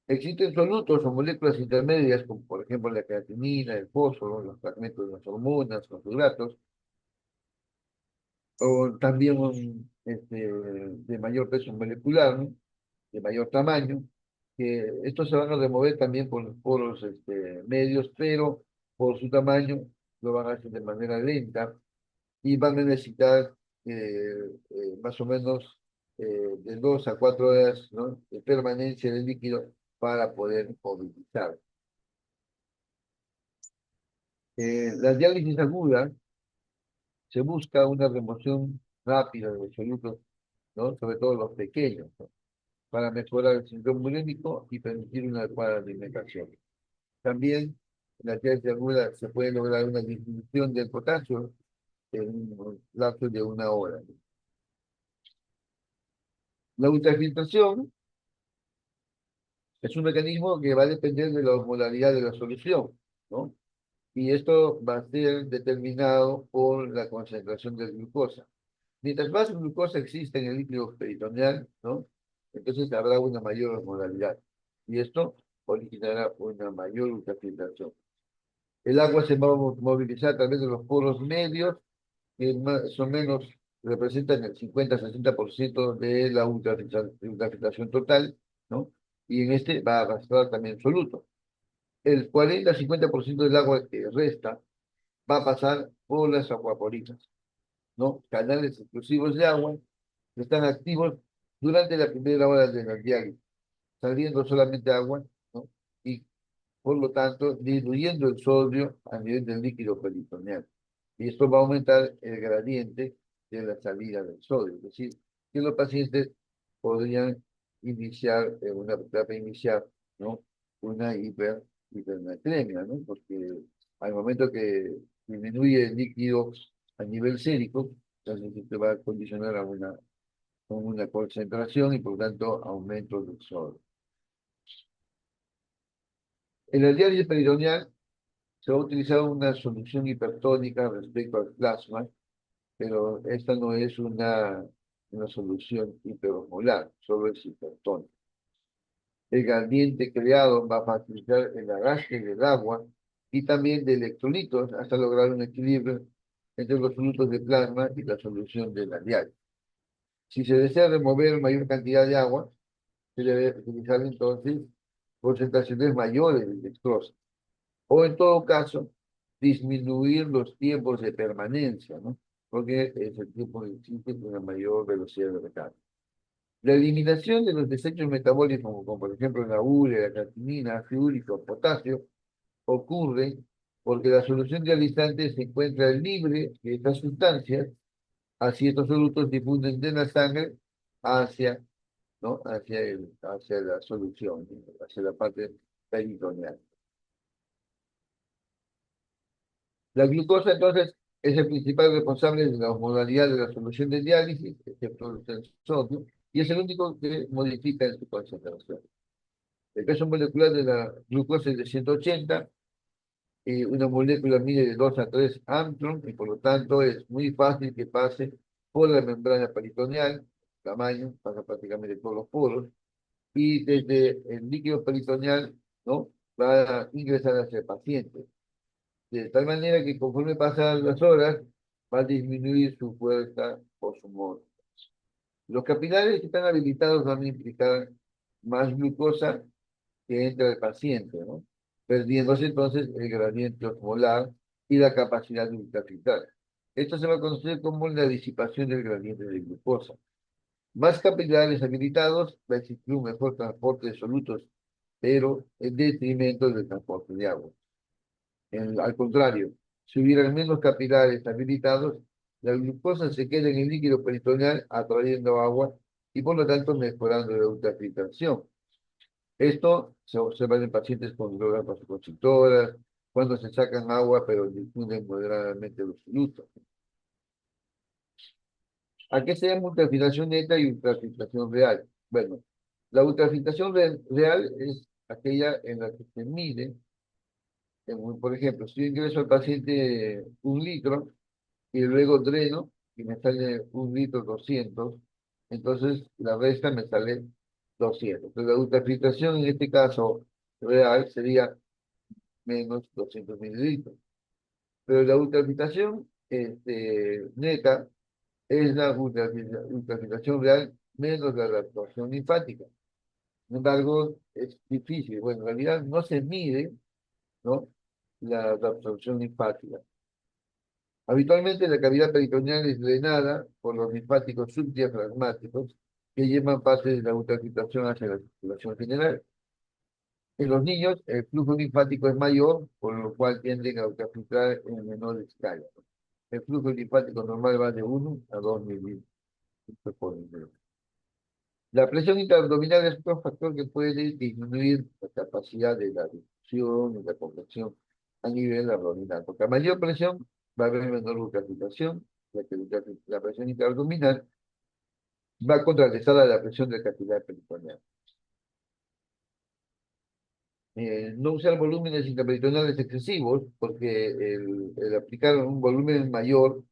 Existen solutos o moléculas intermedias, como por ejemplo la creatinina, el fósforo, los fragmentos de las hormonas, los hidratos, o también de mayor peso molecular, ¿no? De mayor tamaño, que estos se van a remover también por los poros medios, pero por su tamaño lo van a hacer de manera lenta y van a necesitar más o menos de 2 a 4 horas, ¿no? De permanencia del líquido para poder movilizar. La diálisis aguda se busca una remoción rápida de los solutos, ¿no? Sobre todo los pequeños, ¿no? Para mejorar el síndrome urémico y permitir una adecuada alimentación. También en la diálisis aguda se puede lograr una disminución del potasio en un lapso de 1 hora. La ultrafiltración es un mecanismo que va a depender de la osmolaridad de la solución, ¿no? Y esto va a ser determinado por la concentración de glucosa. Mientras más glucosa existe en el líquido peritoneal, ¿no? Entonces habrá una mayor osmolaridad. Y esto originará una mayor ultrafiltración. El agua se va a movilizar a través de los poros medios, que más o menos representan el 50-60% de la ultrafiltración total, ¿no? Y en este va a arrastrar también soluto. El 40-50% del agua que resta va a pasar por las acuaporitas, ¿no? Canales exclusivos de agua que están activos durante la primera hora de la diálisis, saliendo solamente agua, ¿no? Y por lo tanto diluyendo el sodio a nivel del líquido peritoneal. Y esto va a aumentar el gradiente de la salida del sodio. Es decir, que los pacientes podrían iniciar, en una etapa inicial, ¿no? Una hipernatremia, ¿no? Porque al momento que disminuye el líquido a nivel sérico, entonces esto va a condicionar a una concentración y por lo tanto aumento del sodio. En la diálisis peritoneal se va a utilizar una solución hipertónica respecto al plasma, pero esta no es una solución hiperosmolar, solo es hipertónica. El gradiente creado va a facilitar el arrastre del agua y también de electrolitos hasta lograr un equilibrio entre los solutos de plasma y la solución de la diálisis. Si se desea remover mayor cantidad de agua, se debe utilizar entonces concentraciones mayores de dextrosa. O en todo caso, disminuir los tiempos de permanencia, ¿no? Porque es el tiempo que existe con una mayor velocidad de recarga. La eliminación de los desechos metabólicos, como por ejemplo la urea, la creatinina, ácido úrico, potasio, ocurre porque la solución dializante se encuentra libre de estas sustancias, así estos solutos difunden de la sangre hacia, ¿no? hacia la solución, ¿no? Hacia la parte peritoneal. La glucosa, entonces, es el principal responsable de la osmolaridad de la solución de diálisis, excepto el sodio, y es el único que modifica en su concentración. El peso molecular de la glucosa es de 180, y una molécula mide de 2 a 3 Armstrong, y por lo tanto es muy fácil que pase por la membrana peritoneal, tamaño, pasa prácticamente todos los poros, y desde el líquido peritoneal, ¿no? Va a ingresar hacia el paciente de tal manera que conforme pasan las horas, va a disminuir su fuerza osmótica. Los capilares que están habilitados van a implicar más glucosa que entra el paciente, ¿no? Perdiéndose entonces el gradiente osmolar y la capacidad de ultrafiltrar. Esto se va a conocer como la disipación del gradiente de glucosa. Más capilares habilitados, va a existir un mejor transporte de solutos, pero en detrimento del transporte de agua. Al contrario, si hubieran menos capilares habilitados, la glucosa se queda en el líquido peritoneal atrayendo agua y por lo tanto mejorando la ultrafiltración. Esto se observa en pacientes con drogas vasoconstrictoras, cuando se sacan agua pero difunden moderadamente los solutos. ¿A qué se llama ultrafiltración neta y ultrafiltración real? Bueno, la ultrafiltración real es aquella en la que se mide, por ejemplo, si yo ingreso al paciente 1 litro y luego dreno y me sale 1,200 litros, entonces la resta me sale 200. Entonces la ultrafiltración en este caso real sería menos 200 mililitros. Pero la ultrafiltración neta es la ultrafiltración real menos la absorción linfática. Sin embargo, es difícil. Bueno, en realidad no se mide, ¿no? La absorción linfática. Habitualmente la cavidad peritoneal es drenada por los linfáticos subdiafragmáticos que llevan parte de la ultrafiltración hacia la circulación general. En los niños el flujo linfático es mayor, por lo cual tienden a ultrafiltrar en menor escala. El flujo linfático normal va de 1 a 2 mililitros por minuto. La presión intraabdominal es otro factor que puede disminuir la capacidad de la difusión y la compresión a nivel abdominal, porque a mayor presión va a haber menor ultrafiltración, ya que la presión intraabdominal va a contrarrestar a la presión del capilar peritoneal. No usar volúmenes intraperitoneales excesivos, porque el aplicar un volumen mayor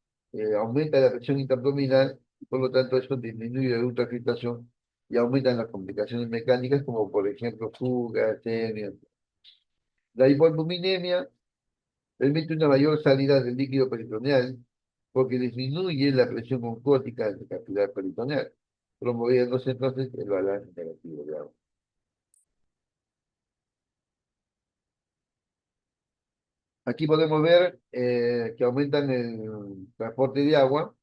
aumenta la presión intraabdominal, y por lo tanto eso disminuye la ultrafiltración y aumentan las complicaciones mecánicas, como por ejemplo fugas, hernias. La hipoalbuminemia permite una mayor salida del líquido peritoneal, porque disminuye la presión oncótica del capilar peritoneal, promoviéndose entonces el balance negativo de agua. Aquí podemos ver que aumentan el transporte de agua,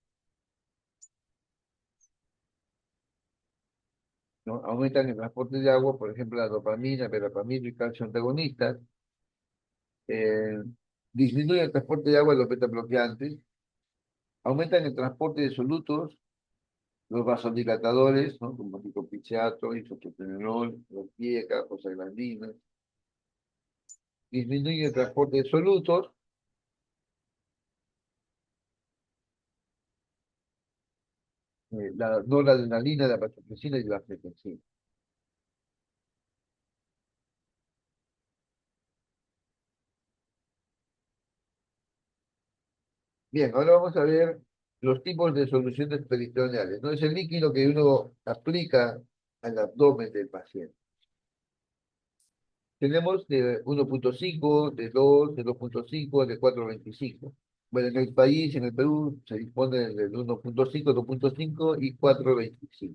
¿no? Aumentan el transporte de agua, por ejemplo, la dopamina, verapamina y calcio antagonistas. eh, Disminuyen el transporte de agua de los beta-bloqueantes. Aumentan el transporte de solutos, los vasodilatadores, ¿no? Como metotrexato, isoproterenol, la prostaglandinas. Disminuyen el transporte de solutos. La noradrenalina, la vasopresina y la angiotensina. Bien, ahora vamos a ver los tipos de soluciones peritoneales. No es el líquido que uno aplica al abdomen del paciente. Tenemos de 1,5, de 2, de 2,5, de 4,25. Bueno, en el país, en el Perú, se dispone del 1,5, 2,5 y 4,25.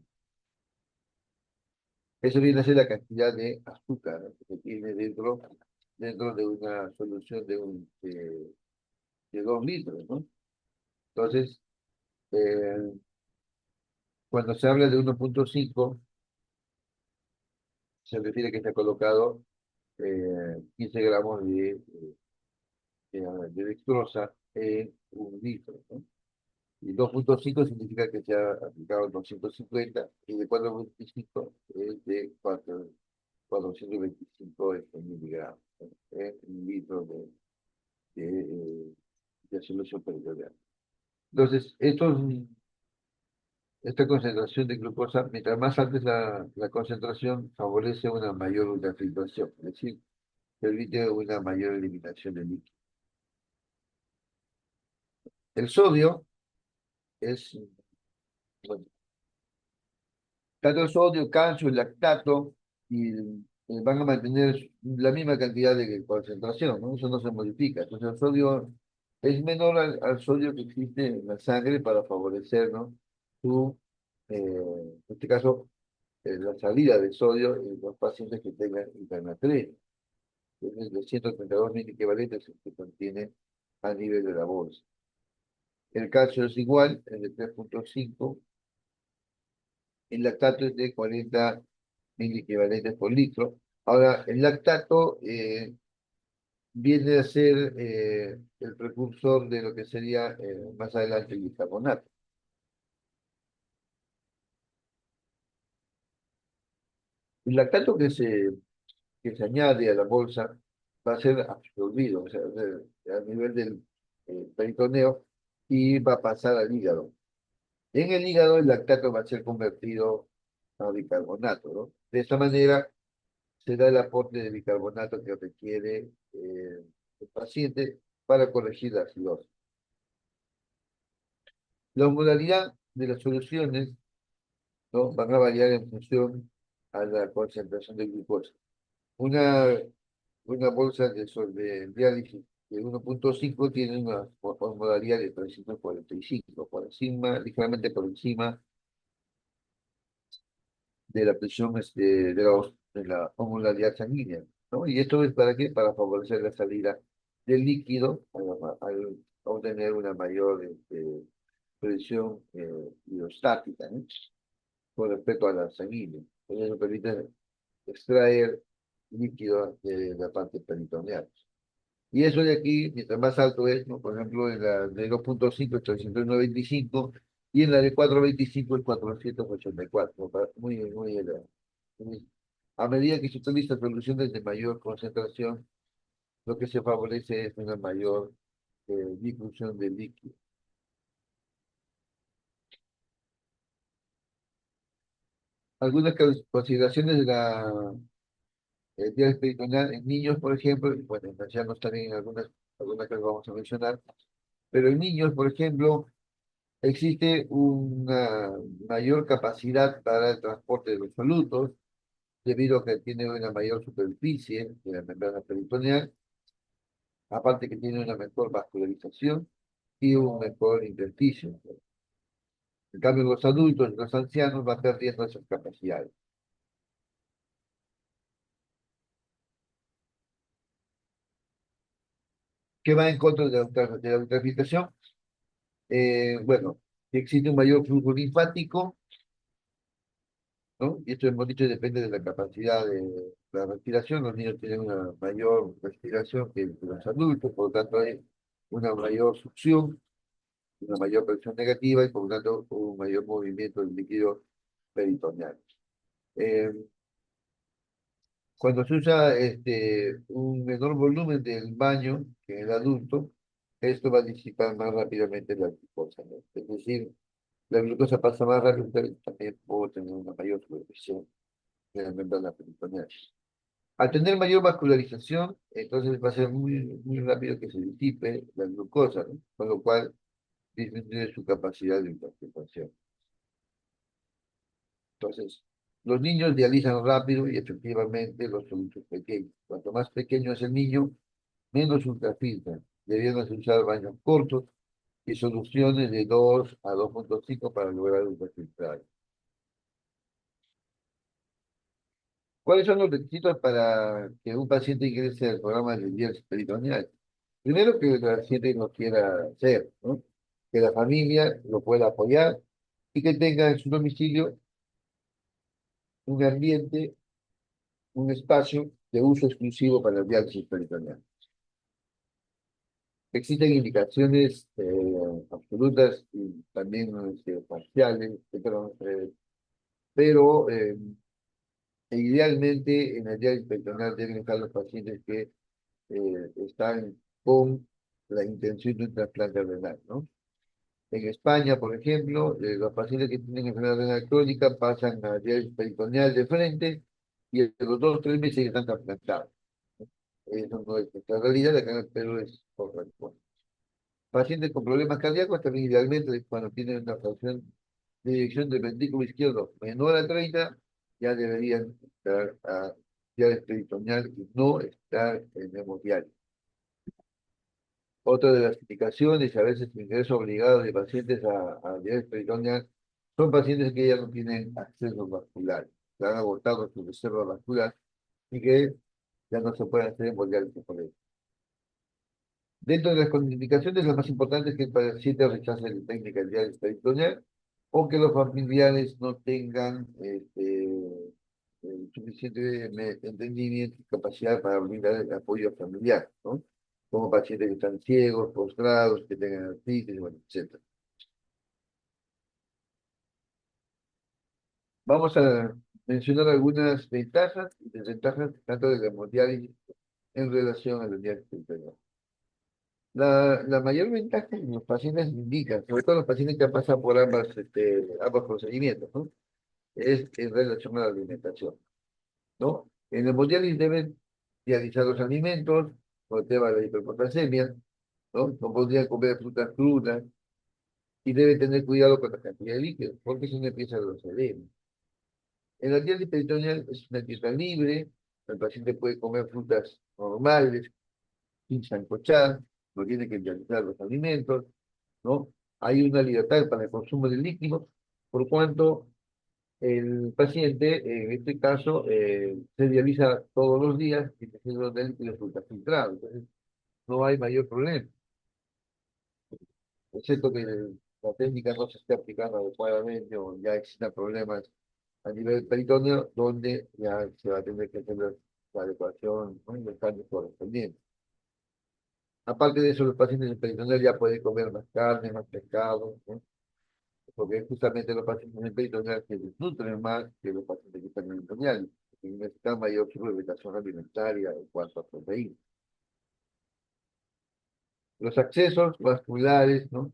Eso viene a ser la cantidad de azúcar, ¿no?, que se tiene dentro de una solución de 2 litros, ¿no? Entonces, eh, cuando se habla de 1,5, se refiere que se ha colocado 15 gramos de dextrosa en 1 litro, ¿no? Y 2,5 significa que se ha aplicado 250, y de 4,25 es de 425 miligramos, ¿no?, en 1 litro de solución peritoneal. Entonces, esta concentración de glucosa, mientras más alta es la concentración, favorece una mayor ultrafiltración, es decir, permite una mayor eliminación de líquido. El sodio es, bueno, tanto el sodio, calcio, el lactato, y van a mantener la misma cantidad de concentración, ¿no? Eso no se modifica. Entonces el sodio es menor al sodio que existe en la sangre para favorecer, ¿no?, su, en este caso, la salida de sodio en los pacientes que tengan hipernatremia. Es de 132 mil equivalentes que contiene a nivel de la bolsa. El calcio es igual, es de 3,5. El lactato es de 40 mil equivalentes por litro. Ahora, el lactato viene a ser el precursor de lo que sería más adelante el bicarbonato. El lactato que se añade a la bolsa va a ser absorbido, o sea, a nivel del peritoneo y va a pasar al hígado. En el hígado el lactato va a ser convertido a bicarbonato, ¿no? De esta manera se da el aporte de bicarbonato que requiere el paciente para corregir la acidosis. La modalidad de las soluciones, ¿no?, van a variar en función a la concentración de glucosa. Una, una bolsa de diálisis de 1,5 tiene una osmolaridad de 345, por encima, ligeramente por encima de la presión de la osmolaridad sanguínea, ¿no? Y esto es para qué? Para favorecer la salida del líquido al obtener una mayor presión hidrostática, ¿no?, con respecto a la sanguínea. Eso permite extraer líquido de la parte peritoneal. Y eso de aquí, mientras más alto es, ¿no? Por ejemplo, en la de 2,5 es 395 y en la de 4,25 es 484, ¿no? Muy, muy elevado. A medida que se utiliza soluciones de mayor concentración, lo que se favorece es una mayor difusión del líquido. Algunas consideraciones de la diálisis peritoneal en niños, por ejemplo, y bueno, en ancianos también algunas que vamos a mencionar, pero en niños, por ejemplo, existe una mayor capacidad para el transporte de los solutos, debido a que tiene una mayor superficie de la membrana peritoneal, aparte que tiene una mejor vascularización y un mejor intersticio. En cambio, los adultos y los ancianos van perdiendo esas capacidades. ¿Qué va en contra de la eutrofización? Bueno, que existe un mayor flujo linfático, ¿no? Y esto hemos dicho depende de la capacidad de la respiración. Los niños tienen una mayor respiración que los adultos, por lo tanto hay una mayor succión, una mayor presión negativa y por lo tanto un mayor movimiento del líquido peritoneal. Eh, Cuando se usa un menor volumen del baño que el adulto, esto va a disipar más rápidamente la glucosa, ¿no? Es decir, la glucosa pasa más rápido, pero también puedo tener una mayor superficie de la membrana peritoneal. Al tener mayor vascularización, entonces va a ser muy, muy rápido que se disipe la glucosa, ¿no? Con lo cual disminuye su capacidad de interpretación. Entonces, los niños dializan rápido y efectivamente los solutos pequeños. Cuanto más pequeño es el niño, menos ultrafiltran. Debiendo usar baños cortos y soluciones de 2 a 2,5 para lograr ultrafiltrar. ¿Cuáles son los requisitos para que un paciente ingrese al programa de diálisis peritoneal? Primero, que el paciente lo quiera hacer, ¿no? Que la familia lo pueda apoyar y que tenga en su domicilio un ambiente, un espacio de uso exclusivo para el diálisis peritoneal. Existen indicaciones absolutas y también parciales, pero idealmente en el diálisis peritoneal deben estar los pacientes que están con la intención de un trasplante renal, ¿no? En España, por ejemplo, los pacientes que tienen enfermedad renal crónica pasan a diálisis peritoneal de frente y a los 2 o 3 meses ya están trasplantados. Eso no es nuestra realidad, acá en el Perú es otra cosa. Pacientes con problemas cardíacos también idealmente cuando tienen una fracción de eyección del ventrículo izquierdo menor a 30, ya deberían estar a diálisis peritoneal y no estar en hemodiálisis. Otra de las indicaciones, a veces ingreso obligado de pacientes a diálisis peritoneal, son pacientes que ya no tienen acceso vascular. que han agotado su reserva vascular y que ya no se pueden hacer hemodiálisis por ello. Dentro de las contraindicaciones, lo más importante es que el paciente rechace la técnica de diálisis peritoneal o que los familiares no tengan el suficiente entendimiento y capacidad para brindar el apoyo familiar, ¿no? Como pacientes que están ciegos, postrados, que tengan artritis, bueno, etc. Vamos a mencionar algunas ventajas y desventajas tanto de la hemodiálisis en relación a la diálisis peritoneal. La mayor ventaja que los pacientes indican, sobre todo los pacientes que han pasado por ambos procedimientos, ¿no? Es en relación a la alimentación, ¿no? En el hemodiálisis deben dializar los alimentos, por el tema de la hiperpotasemia, ¿no? No podrían comer frutas crudas y deben tener cuidado con la cantidad de líquidos, porque si no empieza los edemas. En la diálisis peritoneal es una dieta libre, el paciente puede comer frutas normales, sin sancochar, no tiene que dializar los alimentos, ¿no? Hay una libertad para el consumo de líquidos, por cuanto el paciente, en este caso, se dializa todos los días y el de líquido resulta filtrado. Entonces, no hay mayor problema, excepto que la técnica no se esté aplicando adecuadamente o ya existan problemas a nivel peritoneo, donde ya se va a tener que hacer la adecuación, ¿no? Y los cambios correspondientes. Aparte de eso, los pacientes en peritoneal ya pueden comer más carne, más pescado, ¿no? Porque justamente los pacientes en peritoneal se nutren más que los pacientes que están en peritoneal, porque necesitan mayor suplementación alimentaria en cuanto a proteínas. Los accesos vasculares, ¿no?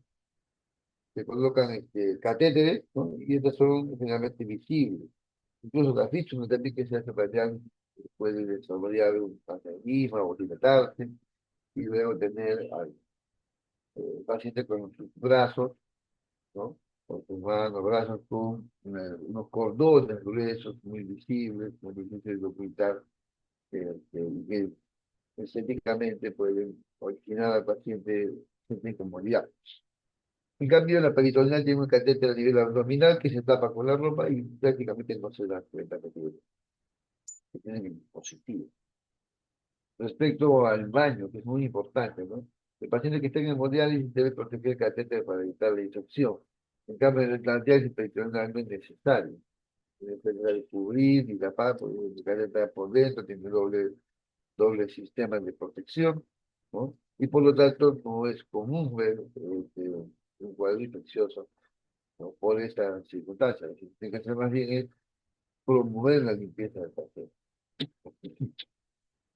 Se colocan catéteres, ¿no? Y estos son generalmente visibles. Incluso las víctimas también que se hace radial puede desarrollar un aneurisma o dilatarse y luego tener al paciente con sus brazos, ¿no? Con sus manos, brazos con unos cordones gruesos, muy visibles, muy difíciles de ocultar, que estéticamente pueden originar al paciente cierta incomodidad. En cambio, la peritoneal tiene un catéter a nivel abdominal que se tapa con la ropa y prácticamente no se da cuenta que tienen el dispositivo. Respecto al baño, que es muy importante, ¿no? El paciente que tenga hemodiálisis debe proteger el catéter para evitar la infección. En cambio, en la diálisis peritoneal no es necesario. Debe tener que cubrir y tapar, porque el catéter por dentro tiene doble sistema de protección, ¿no? Y por lo tanto no es común ver un cuadro infeccioso, ¿no? Por esta circunstancia. Lo que tiene que hacer más bien es promover la limpieza del paciente.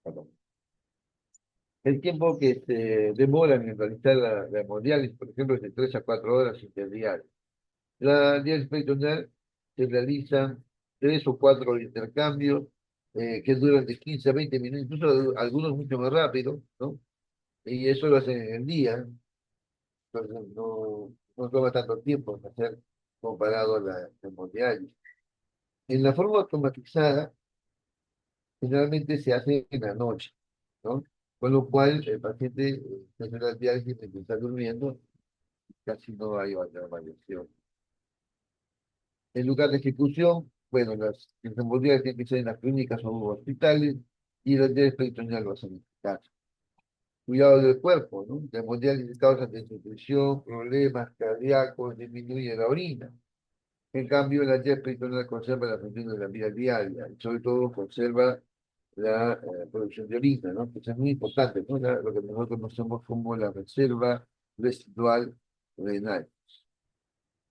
Perdón. El tiempo que se demora en realizar la hemodiálisis, por ejemplo, es de 3 a 4 horas interdiarias. La diálisis peritoneal se realizan 3 o 4 intercambios que duran de 15 a 20 minutos, incluso algunos mucho más rápido, ¿no? Y eso lo hacen en el día, entonces no toma tanto tiempo en hacer comparado a la hemodiálisis. En la forma automatizada, generalmente se hace en la noche, ¿no? Con lo cual el paciente hace la diálisis mientras está durmiendo, casi no hay otra variación. En lugar de ejecución, bueno, las hemodiálisis tienen que ser en las clínicas o hospitales y las diálisis peritoneal lo hacen en casa. Cuidado del cuerpo, ¿no? La hemodiálisis causa desnutrición, problemas cardíacos, disminuye la orina. En cambio, la diálisis peritoneal conserva la función de la vida diaria y sobre todo conserva la producción de orina, ¿no? Que es muy importante, ¿no? Lo que nosotros conocemos como la reserva residual renal.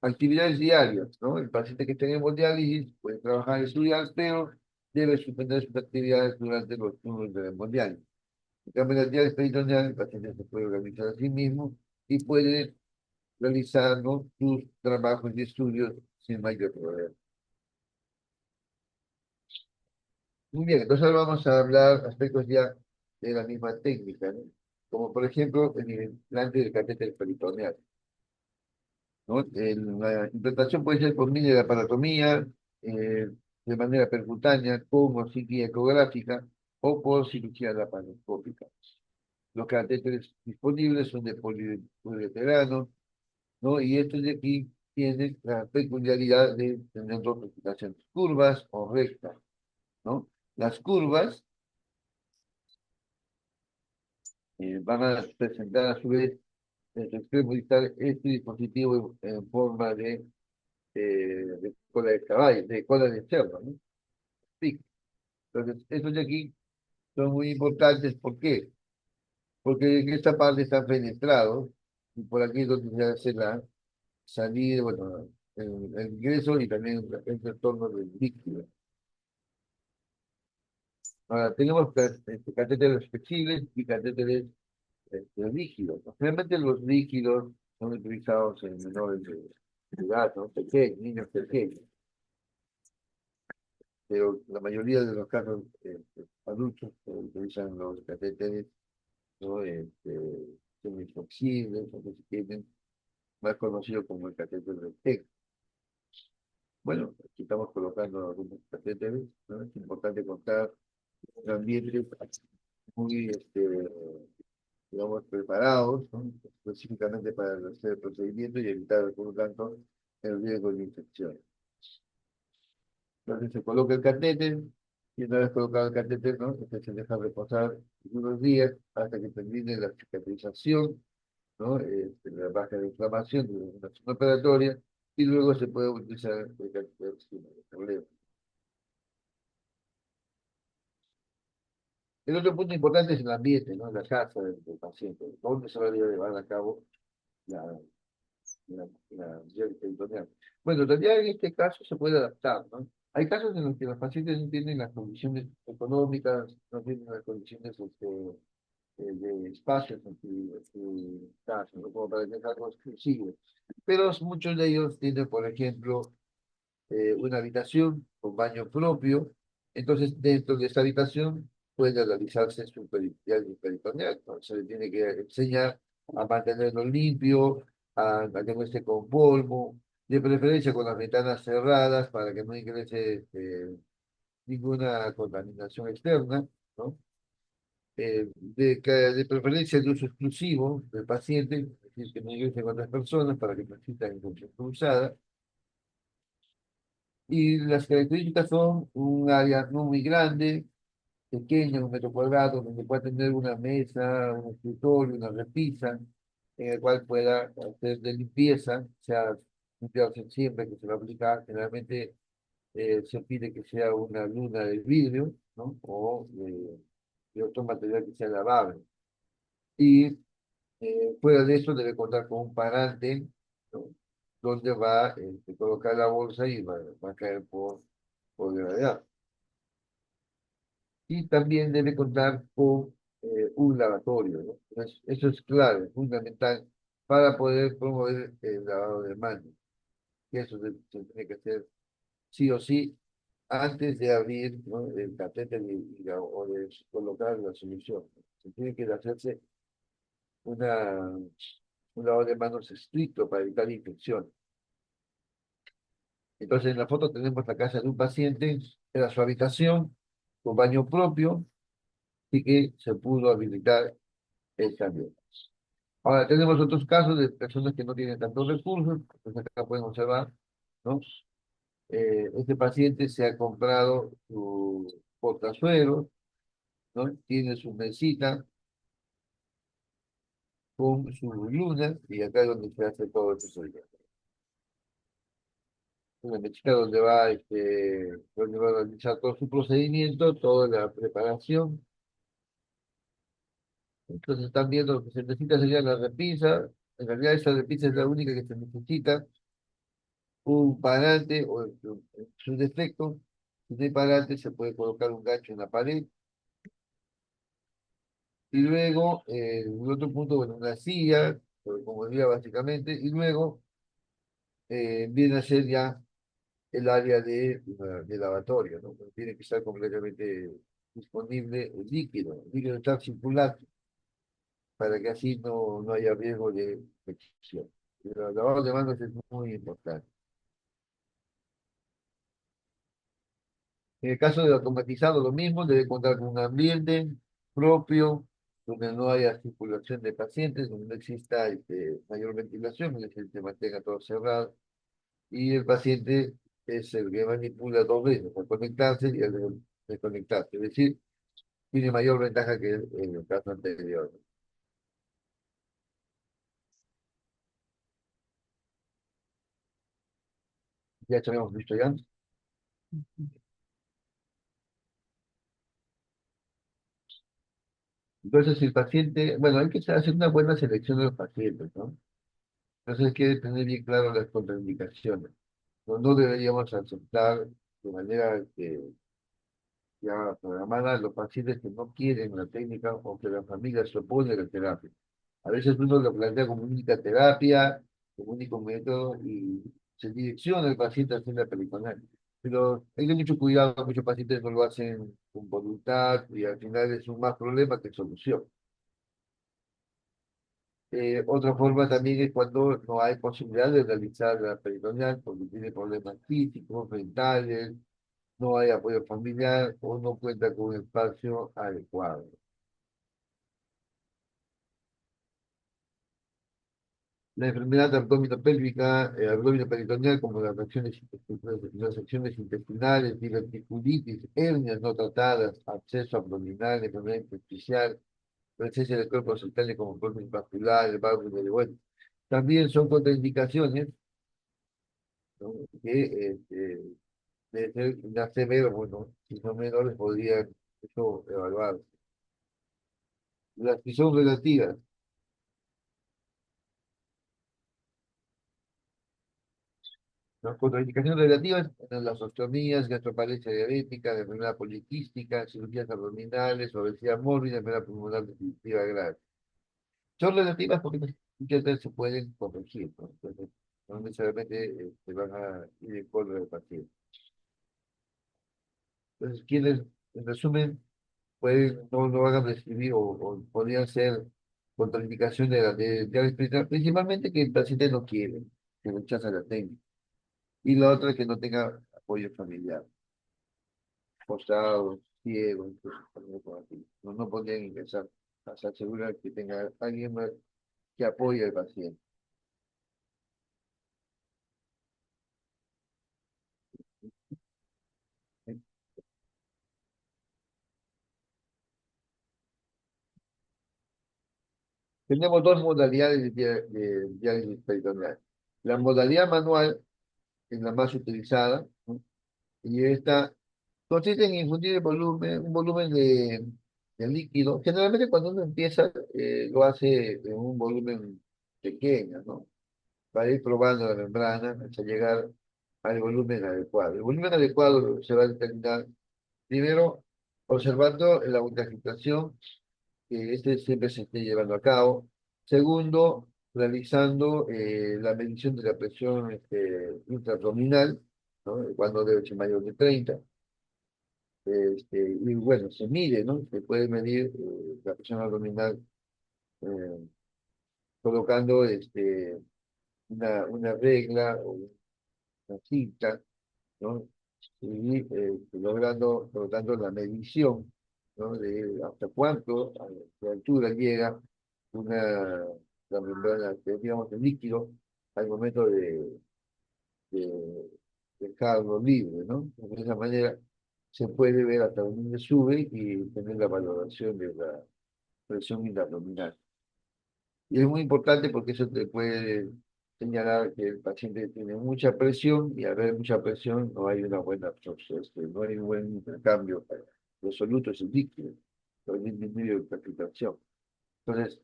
Actividades diarias, ¿no? El paciente que tenga hemodiálisis puede trabajar y estudiar, pero debe suspender sus actividades durante los turnos de la hemodiálisis. En cambio, en la diálisis peritoneal, el paciente se puede organizar a sí mismo y puede realizar, ¿no? Sus trabajos y estudios sin mayor problema. Muy bien, entonces ahora vamos a hablar aspectos ya de la misma técnica, ¿no? Como por ejemplo el implante del catéter peritoneal, ¿no? La implantación puede ser por medio de aparatomía, de manera percutánea, con o sin guía ecográfica, o por cirugía laparoscópica. Los catéteres disponibles son de poliuretano, ¿no? Y estos de aquí tiene la peculiaridad de tener dos presentaciones, curvas o rectas, ¿no? Las curvas van a presentar a su vez en su extremo distal este dispositivo en forma de cola de caballo, de cola de cerdo, ¿no? Sí. Entonces, estos de aquí son muy importantes. ¿Por qué? Porque en esta parte están penetrados y por aquí es donde se hace la salida, bueno, el ingreso y también el retorno del líquido. Ahora, tenemos catéteres flexibles y catéteres líquidos, ¿no? Realmente los líquidos son utilizados en menores de edad, ¿no? Pequeños, niños pequeños, pero la mayoría de los casos adultos utilizan los catéteres, ¿no? Semiflexibles, o que se tienen más conocido como el catéter de TEC. Bueno, aquí estamos colocando algunos catéteres, ¿no? Es importante contar con ambientes muy, digamos, preparados, ¿no? Específicamente para hacer el procedimiento y evitar, por lo tanto, el riesgo de infección. Entonces se coloca el catéter y una vez colocado el catéter, ¿no? Este se deja reposar unos días hasta que termine la cicatrización, ¿no? La baja de inflamación de la acción operatoria y luego se puede utilizar el catéter sin problema. El otro punto importante es el ambiente, ¿no? La casa del paciente, dónde se va a llevar a cabo la, la vía peritoneal. Bueno, todavía en este caso se puede adaptar, ¿no? Hay casos en los que los pacientes no tienen las condiciones económicas, no tienen las condiciones de espacio en su casa, ¿no? Como para que es algo exclusivo. Pero muchos de ellos tienen, por ejemplo, una habitación con baño propio, entonces dentro de esa habitación puede realizarse su peritoneal, ¿no? Se le tiene que enseñar a mantenerlo limpio, a que no esté con polvo, de preferencia con las ventanas cerradas para que no ingrese ninguna contaminación externa, ¿no? De preferencia de uso exclusivo del paciente, es decir, que no ingresen otras personas para que no existan infección cruzada. Y las características son un área no muy grande, pequeña, 1 metro cuadrado, donde pueda tener una mesa, un escritorio, una repisa, en el cual pueda hacer de limpieza, o sea, limpiarse siempre que se va a aplicar. Generalmente se pide que sea una luna de vidrio, ¿no? O de otro material que sea lavable. Y fuera de eso debe contar con un parante, ¿no? Donde va a colocar la bolsa y va a caer por gravedad. Y también debe contar con un lavatorio, ¿no? Entonces, eso es clave, fundamental para poder promover el lavado de manos. Y eso se tiene que hacer sí o sí antes de abrir, ¿no? El catéter o de colocar la solución. Se tiene que hacerse una, un lavado de manos estricto para evitar infección. Entonces, en la foto tenemos la casa de un paciente, era su habitación, con baño propio, y que se pudo habilitar el cambio. Ahora, tenemos otros casos de personas que no tienen tantos recursos, pues acá pueden observar, ¿no? Este paciente se ha comprado su portazuelo, ¿no? Tiene su mesita con su luna, y acá es donde se hace todo el procedimiento. Una mesita donde va a realizar todo su procedimiento, toda la preparación. Entonces están viendo lo que se necesita sería la repisa. En realidad esa repisa es la única que se necesita. Un parante o en su defecto, si no hay parante se puede colocar un gancho en la pared. Y luego, el otro punto, bueno, una silla, como decía básicamente, y luego viene a ser ya el área de lavatorio, ¿no? Tiene que estar completamente disponible el líquido está circulante, para que así no haya riesgo de infección. El lavado de manos es muy importante. En el caso del automatizado, lo mismo, debe contar con un ambiente propio, donde no haya circulación de pacientes, donde no exista mayor ventilación, donde se mantenga todo cerrado. y el paciente es el que manipula dos veces, al conectarse y al desconectarse. Es decir, tiene mayor ventaja que en el caso anterior. Ya esto habíamos visto ya. Entonces, si el paciente, bueno, hay que hacer una buena selección de los pacientes, ¿no? Entonces hay que tener bien claro las contraindicaciones. No deberíamos aceptar de manera ya programada a los pacientes que no quieren la técnica o que la familia se opone a la terapia. A veces uno lo plantea como única terapia, como único método y se direcciona al paciente a hacer la peritonal. Pero hay que mucho cuidado, muchos pacientes no lo hacen con voluntad y al final es un más problema que solución. Otra forma también es cuando no hay posibilidad de realizar la peritoneal porque tiene problemas físicos, mentales, no hay apoyo familiar o no cuenta con un espacio adecuado. La enfermedad abdominopélvica, abdominoperitoneal, como las afecciones intestinales, diverticulitis, hernias no tratadas, absceso abdominal, enfermedad intersticial, presencia de cuerpos centrales como cuerpos vasculares, válvulas de bueno. También son contraindicaciones, ¿no? Que de ser una severa, bueno, si son menores podrían eso evaluar. Las que son relativas, las contraindicaciones relativas en las ostomías, gastroparesia diabética, la enfermedad poliquística, cirugías abdominales, obesidad mórbida, enfermedad pulmonar obstructiva grave. Son relativas porque muchas veces se pueden corregir, ¿no? Entonces, no necesariamente se van a ir en contra del paciente. Entonces, quienes, en resumen, pueden, no van a recibir o podrían ser contraindicaciones de la especial, principalmente que el paciente no quiere, que rechaza la técnica. Y la otra es que no tenga apoyo familiar, postrados, ciegos, incluso también con así. No podrían ingresar hasta asegurar que tenga alguien más que apoye al paciente. Tenemos dos modalidades de diálisis peritoneal. La modalidad manual es la más utilizada, ¿no? Y esta consiste en infundir un volumen de líquido. Generalmente cuando uno empieza, lo hace en un volumen pequeño, ¿no? Para ir probando la membrana hasta llegar al volumen adecuado. El volumen adecuado se va a determinar primero observando la ultrafiltración, que este siempre se esté llevando a cabo. Segundo, realizando la medición de la presión intraabdominal, ¿no? Cuando debe ser mayor de 30. Y bueno, se mide, ¿no? Se puede medir la presión abdominal eh, colocando una regla o una cinta, ¿no? Y colocando la medición, ¿no? De hasta cuánto, a qué altura llega una, la membrana, que digamos, el líquido al momento de dejarlo libre, ¿no? De esa manera se puede ver hasta dónde sube y tener la valoración de la presión intraabdominal. Y es muy importante porque eso te puede señalar que el paciente tiene mucha presión y al haber mucha presión no hay una buena absorción, no hay un buen intercambio para los solutos y líquidos, también disminuye la filtración. Entonces,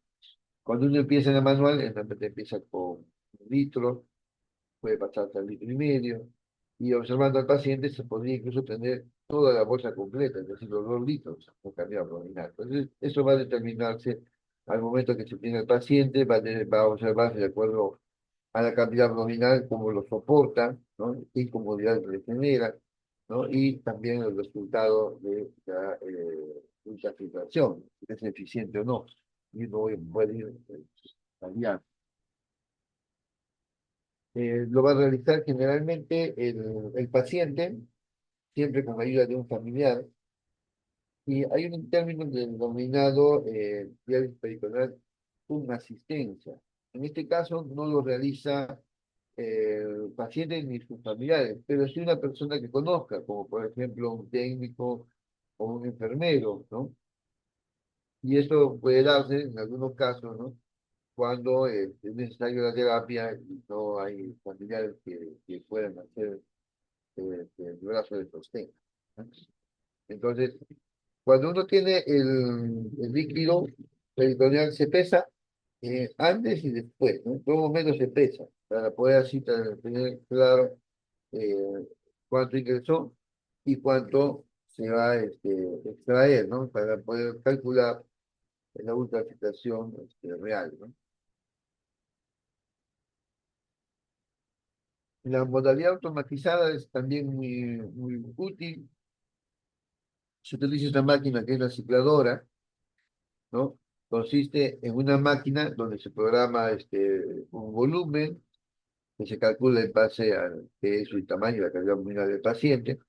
cuando uno empieza en la manual, realmente empieza con 1 litro, puede pasar hasta 1,5 litros, y observando al paciente se podría incluso tener toda la bolsa completa, es decir, los 2 litros con cambio abdominal. Entonces, eso va a determinarse al momento que se tiene el paciente, va a observarse de acuerdo a la cantidad abdominal, cómo lo soporta, ¿no? Qué incomodidad le genera, ¿no? Y también el resultado de la ultrafiltración, si es eficiente o no. Y uno puede ir variando. Lo va a realizar generalmente el paciente, siempre con ayuda de un familiar, y hay un término denominado diálisis peritoneal con asistencia. En este caso no lo realiza paciente ni sus familiares, pero sí una persona que conozca, como por ejemplo un técnico o un enfermero, ¿no? Y esto puede darse en algunos casos, ¿no? Cuando es necesario la terapia y no hay familiares que puedan hacer el brazo de sostén, ¿no? Entonces, cuando uno tiene el líquido peritoneal, se pesa antes y después, ¿no? En todo momento se pesa, para poder así tener claro eh, cuánto ingresó y cuánto se va a extraer, ¿no? Para poder calcular la ultrafiltración real, ¿no? La modalidad automatizada es también muy útil. Se utiliza esta máquina que es la cicladora, ¿no? Consiste en una máquina donde se programa un volumen que se calcula en base al peso y tamaño y la calidad abdominal del paciente.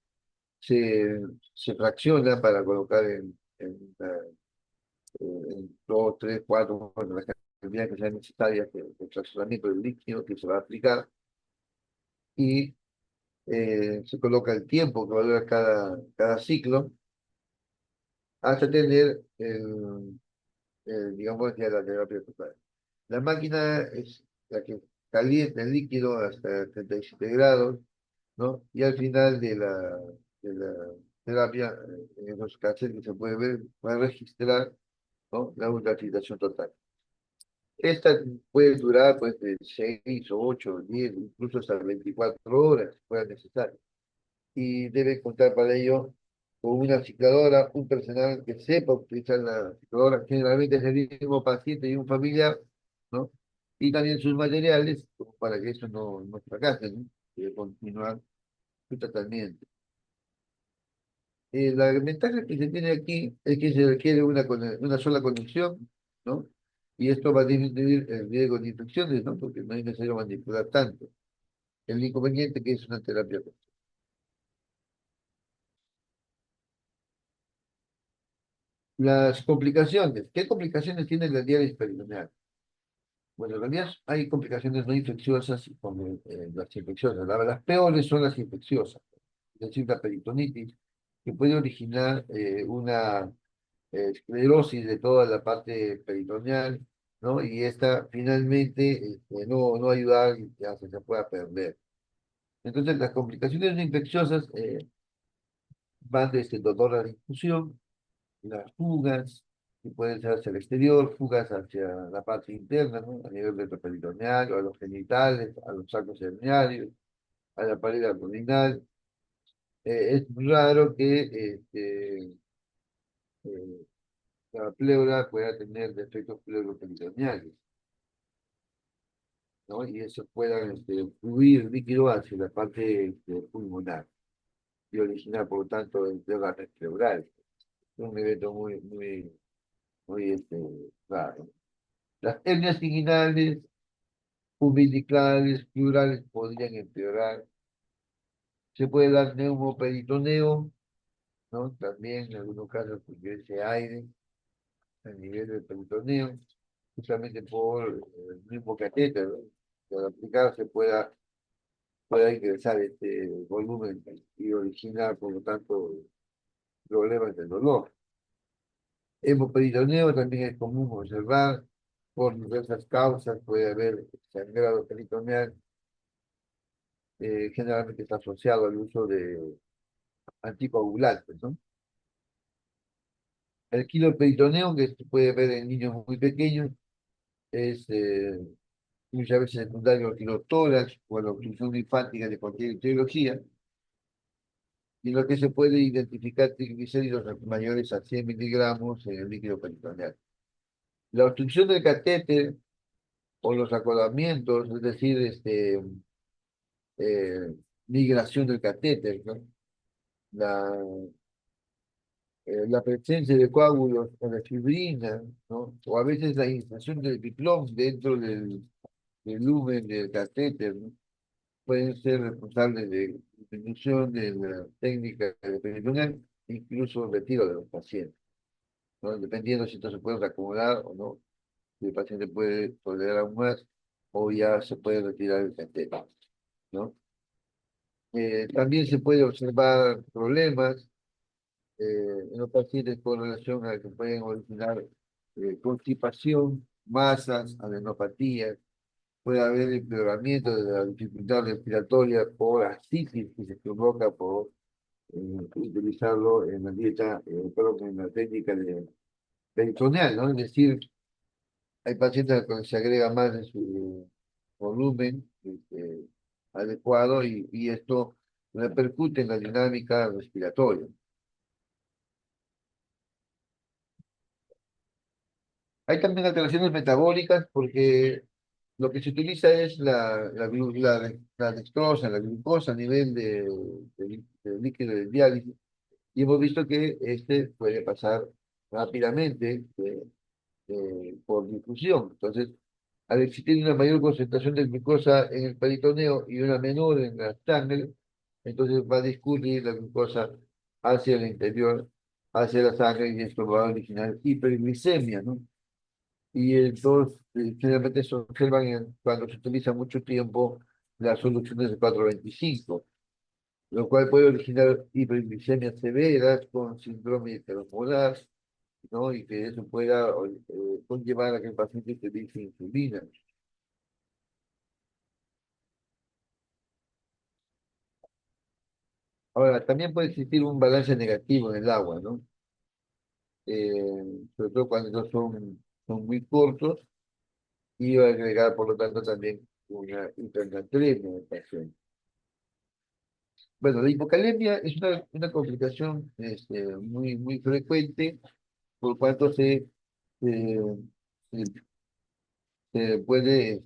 Se fracciona para colocar en dos, tres, cuatro, bueno, las cantidades que sean necesarias de fraccionamiento del líquido que se va a aplicar y se coloca el tiempo que va a durar cada ciclo hasta tener digamos, ya la terapia total. La máquina es la que calienta el líquido hasta 37 grados, ¿no? Y al final de la terapia, en los cachetes se puede ver, va a registrar, ¿no? La ultrafiltración total. Esta puede durar pues de 6 o 8 o 10, incluso hasta 24 horas, si fuera necesario. Y debe contar para ello con una cicladora, un personal que sepa utilizar la cicladora, generalmente es el mismo paciente y un familiar, ¿no? Y también sus materiales, como para que eso no fracase, ¿no? Debe continuar su tratamiento. La ventaja que se tiene aquí es que se requiere una sola conexión, ¿no? Y esto va a disminuir el riesgo de infecciones, ¿no? Porque no es necesario manipular tanto. El inconveniente que es una terapia. Las complicaciones. ¿Qué complicaciones tiene la diálisis peritoneal? Bueno, en realidad hay complicaciones no infecciosas como las infecciosas. Las peores son las infecciosas, es decir, la peritonitis, que puede originar una esclerosis de toda la parte peritoneal, ¿no? Y esta finalmente no ayudar y que hace que se pueda perder. Entonces, las complicaciones no infecciosas van desde el dolor a la infusión, las fugas, que pueden ser hacia el exterior, fugas hacia la parte interna, ¿no? A nivel retroperitoneal, o a los genitales, a los sacos herniarios, a la pared abdominal. Es raro que eh, la pleura pueda tener defectos pleuroperitoneales, ¿no? Y eso pueda fluir líquido hacia la parte pulmonar y originar, por lo tanto, el derrame pleural. Es un evento muy raro. Las hernias inguinales umbilicales, plurales podrían empeorar. Se puede dar neumoperitoneo, ¿no? También en algunos casos porque ese aire a nivel del peritoneo, justamente por el mismo catéter, ¿no? Que al aplicarse pueda ingresar este volumen y originar, por lo tanto, problemas de dolor. Hemoperitoneo también es común observar por diversas causas, puede haber sangrado peritoneal, generalmente está asociado al uso de anticoagulantes, ¿no? El quiloperitoneo, que se puede ver en niños muy pequeños, es muchas veces secundario al quilotórax o a la obstrucción linfática de cualquier etiología, y en lo que se puede identificar triglicéridos mayores a 100 miligramos en el líquido peritoneal. La obstrucción del catéter o los acordamientos, es decir, eh, migración del catéter, ¿no? La, la presencia de coágulos o de fibrina, ¿no? O a veces la infección del biplón dentro del lumen del catéter, ¿no? Pueden ser responsables de disminución de la técnica de peritoneal, incluso retiro de los pacientes, ¿no? Dependiendo si esto se puede reacomodar o no, si el paciente puede tolerar aún más o ya se puede retirar el catéter. ¿no? También se puede observar problemas en los pacientes con relación a que pueden originar constipación, masas, adenopatías, puede haber empeoramiento de la dificultad respiratoria por ascitis que se provoca por utilizarlo en la dieta, perdón, en la técnica de peritoneal, ¿no? Es decir, hay pacientes a los que se agrega más de su volumen adecuado y esto repercute en la dinámica respiratoria. Hay también alteraciones metabólicas porque lo que se utiliza es la dextrosa, la glucosa a nivel de líquido de diálisis y hemos visto que este puede pasar rápidamente por difusión. Entonces, al existir una mayor concentración de glucosa en el peritoneo y una menor en la sangre, entonces va a discurrir la glucosa hacia el interior, hacia la sangre y esto va a originar hiperglicemia, ¿no? Y entonces, generalmente se observan cuando se utiliza mucho tiempo las soluciones de 425, lo cual puede originar hiperglicemias severas con síndrome intermolar, ¿no? Y que eso pueda conllevar a que el paciente utilice insulina. Ahora, también puede existir un balance negativo en el agua, ¿no? Sobre todo cuando son muy cortos y va a agregar, por lo tanto, también una hipernatremia en el paciente. Bueno, la hipocalemia es una complicación muy frecuente, por cuanto eh, se, se puede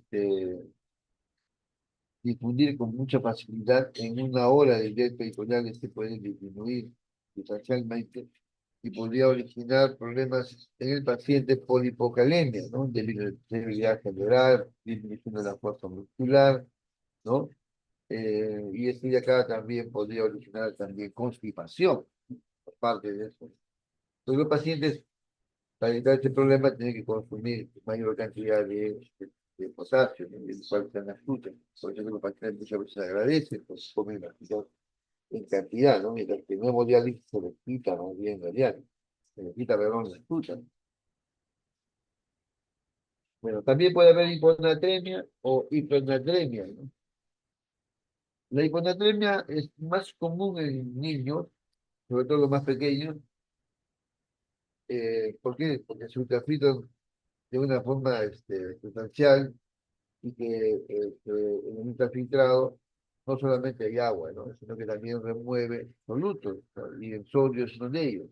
difundir con mucha facilidad en una hora de dieta peritoneal, se puede disminuir sustancialmente y podría originar problemas en el paciente por hipocalemia, ¿no? Debilidad general, disminución de la fuerza muscular, ¿no? Y esto de acá también podría originar también constipación, parte de eso. Entonces, los pacientes, para evitar este problema, tienen que consumir mayor cantidad de potasio, ¿no? Y el cual están las frutas. Por eso que los pacientes muchas veces agradecen, pues comen las frutas en cantidad, ¿no? Mientras que no hemodiálisis se les quita más bien la diálisis, se les quita, perdón, las frutas. Bueno, también puede haber hiponatremia o hipernatremia, ¿no? La hiponatremia es más común en niños, sobre todo los más pequeños. ¿Por qué? Porque se ultrafiltran de una forma sustancial y que en el ultrafiltrado no solamente hay agua, ¿no? Sino que también remueve solutos, ¿no? Y el sodio es uno de ellos.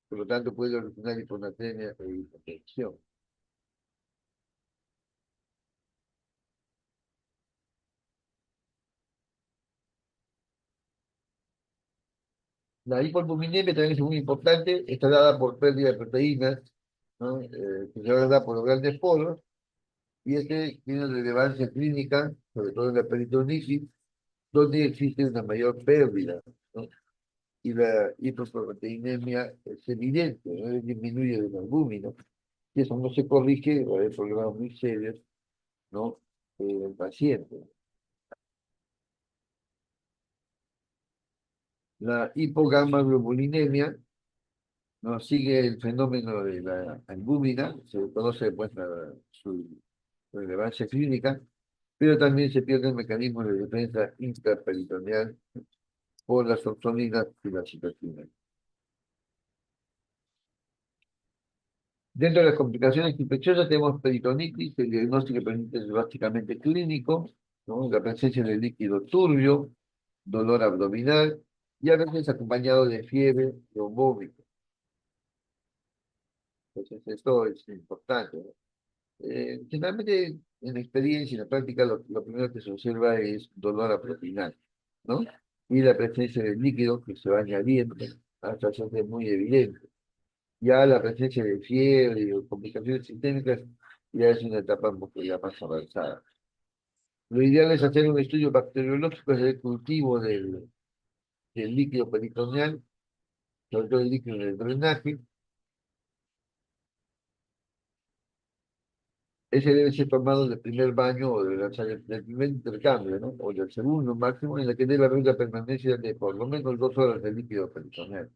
Por lo tanto, puede originar hiponatremia e hipotensión. La hipoalbuminemia también es muy importante, está dada por pérdida de proteínas, ¿no? Que se da por los grandes poros, y este tiene relevancia clínica, sobre todo en la peritonitis, donde existe una mayor pérdida, ¿no? Y la hipoproteinemia es evidente, ¿no? Disminuye el albúmino, y eso no se corrige, va a haber problemas muy serios, ¿no? En el paciente. La hipogamma-globulinemia no sigue el fenómeno de la albúmina, se conoce pues, su relevancia clínica, pero también se pierde el mecanismo de defensa intraperitoneal por las oxoninas y las citocinas. Dentro de las complicaciones infecciosas tenemos peritonitis, el diagnóstico de peritonitis es básicamente clínico, ¿no? La presencia de líquido turbio, dolor abdominal y a veces acompañado de fiebre o vómito. Entonces, esto es importante, ¿no? Generalmente, en la experiencia, en la práctica, lo primero que se observa es dolor abdominal, ¿no? Y la presencia de líquido que se va añadiendo hasta hacerse muy evidente. Ya la presencia de fiebre o complicaciones sistémicas ya es una etapa un poco ya más avanzada. Lo ideal es hacer un estudio bacteriológico del cultivo del líquido peritoneal, sobre todo el líquido del drenaje, Ese debe ser tomado del primer baño o del primer intercambio, ¿no? O del segundo máximo, en la que debe haber una permanencia de por lo menos 2 horas de líquido peritoneal.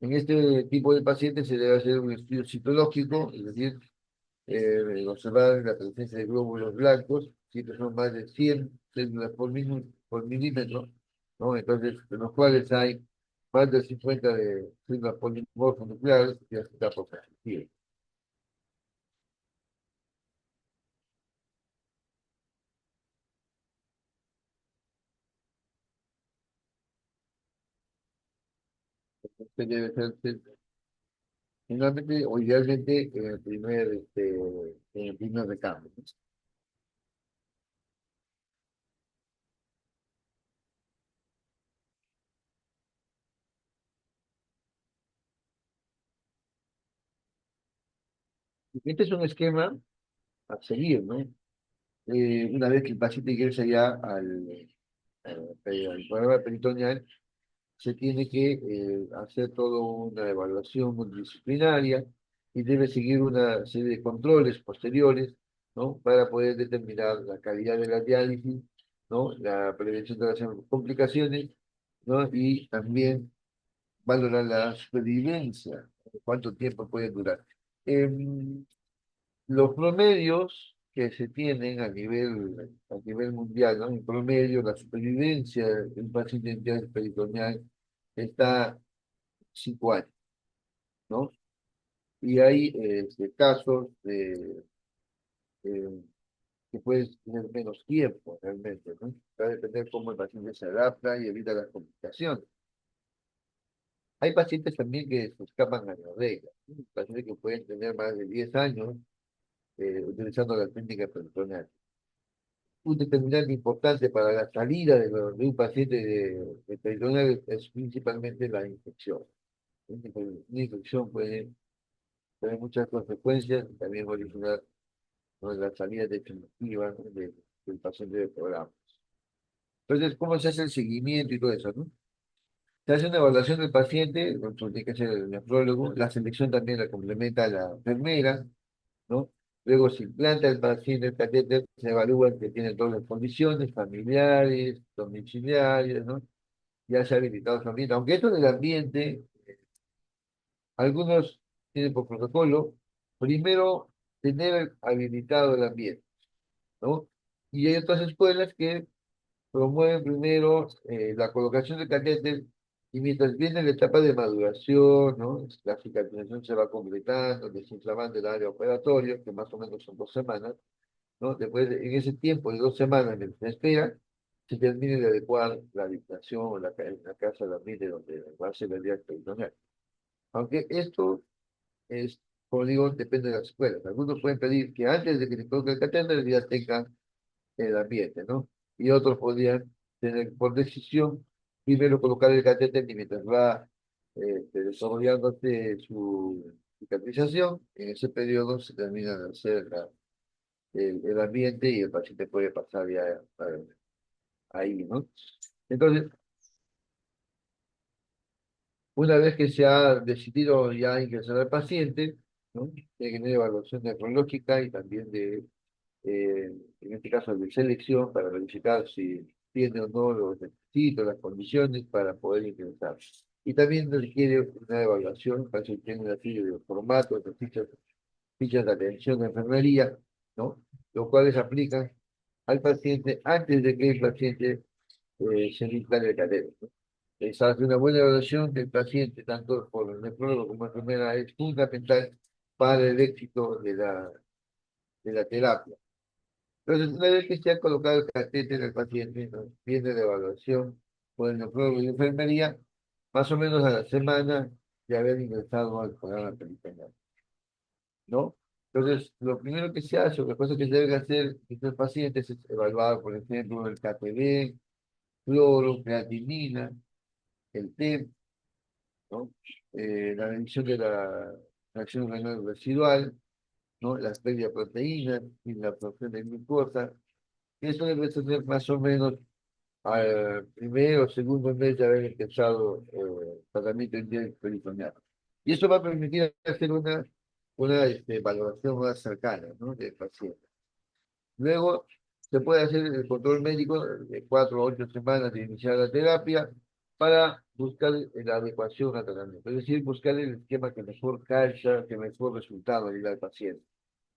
En este tipo de pacientes se debe hacer un estudio citológico, es decir, observar la presencia de glóbulos blancos, siempre son más de 100 células por milímetro, ¿no? Entonces, de los cuales hay más de 50 de células polimorfonucleares, que ya está por positiva. Este debe ser finalmente o idealmente en el primer recambio, ¿no? Este es un esquema a seguir, ¿no? Una vez que el paciente ingresa ya al programa peritoneal, se tiene que hacer toda una evaluación multidisciplinaria y debe seguir una serie de controles posteriores, ¿no? Para poder determinar la calidad de la diálisis, ¿no? La prevención de las complicaciones, ¿no? Y también valorar la supervivencia, cuánto tiempo puede durar. Em, los promedios que se tienen a nivel mundial, ¿no? En promedio, la supervivencia de un paciente en diálisis peritoneal está 5 años, ¿no? Y hay casos eh, que pueden tener menos tiempo realmente, ¿no? Va a depender cómo el paciente se adapta y evita las complicaciones. Hay pacientes también que se escapan a la regla, ¿no? Pacientes que pueden tener más de 10 años utilizando la técnica peritoneal. Un determinante importante para la salida de un paciente de peritoneal es principalmente la infección. Una infección puede tener muchas consecuencias y también originar, ¿no?, la salida definitiva, ¿no?, del paciente del programa. Entonces, ¿cómo se hace el seguimiento y todo eso, no? Se hace una evaluación del paciente, lo que tiene que hacer el nefrólogo, la selección también la complementa la enfermera, ¿no? Luego se implanta el paciente el catéter, se evalúa que tiene todas las condiciones familiares, domiciliarias, ¿no? Ya se ha habilitado su ambiente, aunque esto del ambiente, algunos tienen por protocolo, primero tener habilitado el ambiente, ¿no? Y hay otras escuelas que promueven primero la colocación de catéter y mientras viene la etapa de maduración, ¿no? La cicatrización se va completando, desinflamando el área operatoria, que más o menos son 2 semanas, ¿no? Después, en ese tiempo de 2 semanas de espera, se termine de adecuar la habitación o la casa de ambiente donde va a ser el día peritoneal. Aunque esto es, como digo, depende de las escuelas. Algunos pueden pedir que antes de que se coloque el catéter ya tengan el ambiente, ¿no? Y otros podrían tener por decisión primero colocar el catéter y mientras va desarrollándose su cicatrización, en ese periodo se termina de hacer el ambiente y el paciente puede pasar ya ahí, ¿no? Entonces, una vez que se ha decidido ya ingresar al paciente, ¿no? Tiene que tener evaluación nefrológica y también eh, en este caso de selección, para verificar si tiene o no los requisitos, las condiciones para poder ingresar. Y también requiere una evaluación, para eso tiene una serie de formatos, de fichas de atención de enfermería, ¿no? Los cuales aplican al paciente antes de que el paciente se le instale el catéter, ¿no? Es hacer una buena evaluación del paciente, tanto por el nefrólogo como enfermera, es fundamental para el éxito de la terapia. Entonces, una vez que se ha colocado el catéter del paciente, ¿no?, viene la evaluación por el nefrólogo y enfermería, más o menos a la semana de haber ingresado al programa peritoneal, ¿no? Entonces, lo primero que se hace, o las cosas que se deben hacer en estos pacientes es evaluar, por ejemplo, el KPD, cloro, creatinina, el TEM, ¿no? La medición de la reacción renal residual, ¿no? Las pérdidas de proteínas y la absorción de glucosa. Eso debe ser más o menos al primero o segundo mes de haber empezado tratamiento peritoneal. Y eso va a permitir hacer una una valoración más cercana, ¿no? Del paciente. Luego se puede hacer el control médico de 4 a 8 semanas de iniciar la terapia para buscar la adecuación al tratamiento, es decir, buscar el esquema que mejor calza, que mejor resultado le da al paciente.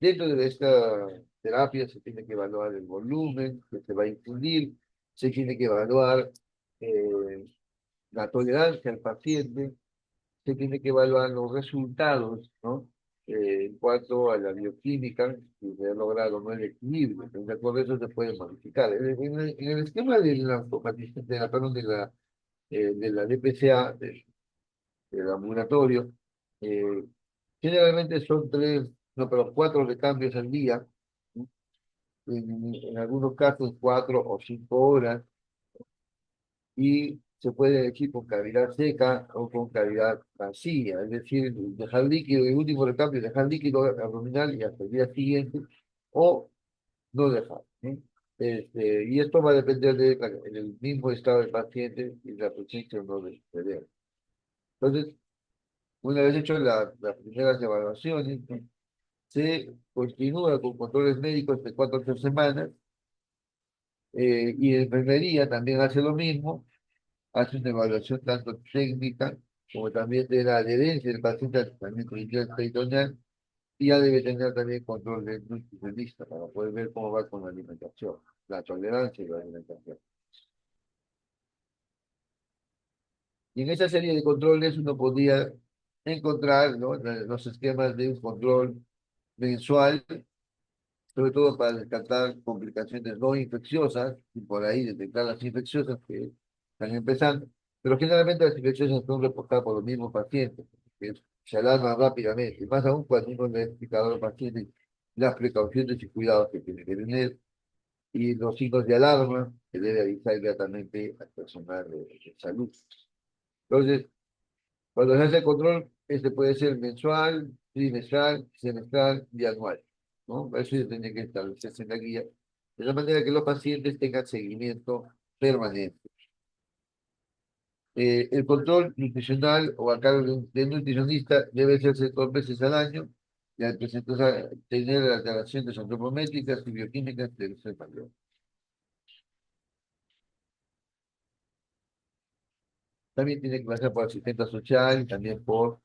Dentro de esta terapia se tiene que evaluar el volumen que se va a infundir, se tiene que evaluar eh, la tolerancia al paciente, se tiene que evaluar los resultados, ¿no? En cuanto a la bioquímica, si se ha logrado no el equilibrio, entonces de acuerdo a eso se puede modificar. En el esquema de la, perdón, de la DPCA, del ambulatorio, eh, generalmente son tres, no, pero 4 recambios al día, ¿no? En algunos casos 4 o 5 horas, y se puede elegir con cavidad seca o con cavidad vacía, es decir, dejar líquido, el último recambio, dejar líquido abdominal y hasta el día siguiente, o no dejar, ¿sí? Y esto va a depender del mismo estado del paciente y la presencia o no de cerebro. Entonces, una vez hecho las primeras evaluaciones, ¿no? Se continúa con controles médicos de 4 a 8 semanas, y en enfermería también hace lo mismo, hace una evaluación tanto técnica como también de la adherencia del paciente al tratamiento inicial peritoneal, y ya debe tener también control del nutricionista para poder ver cómo va con la alimentación, la tolerancia y la alimentación. Y en esa serie de controles uno podría encontrar, ¿no?, los esquemas de un control mensual, sobre todo para descartar complicaciones no infecciosas y por ahí detectar las infecciosas que están empezando. Pero generalmente las infecciosas son reportadas por los mismos pacientes, que se alarman rápidamente, y más aún cuando uno le ha explicado a los pacientes las precauciones y cuidados que tiene que tener y los signos de alarma que debe avisar inmediatamente al personal de salud. Entonces, cuando se hace el control, este puede ser mensual, trimestral, semestral y anual, ¿no? Eso ya tiene que establecerse en la guía, de la manera que los pacientes tengan seguimiento permanente. El control nutricional o a cargo de un nutricionista debe hacerse 2 veces al año y al presentar tener las alteraciones antropométricas y bioquímicas del ser mayor. También tiene que pasar por asistente social y también por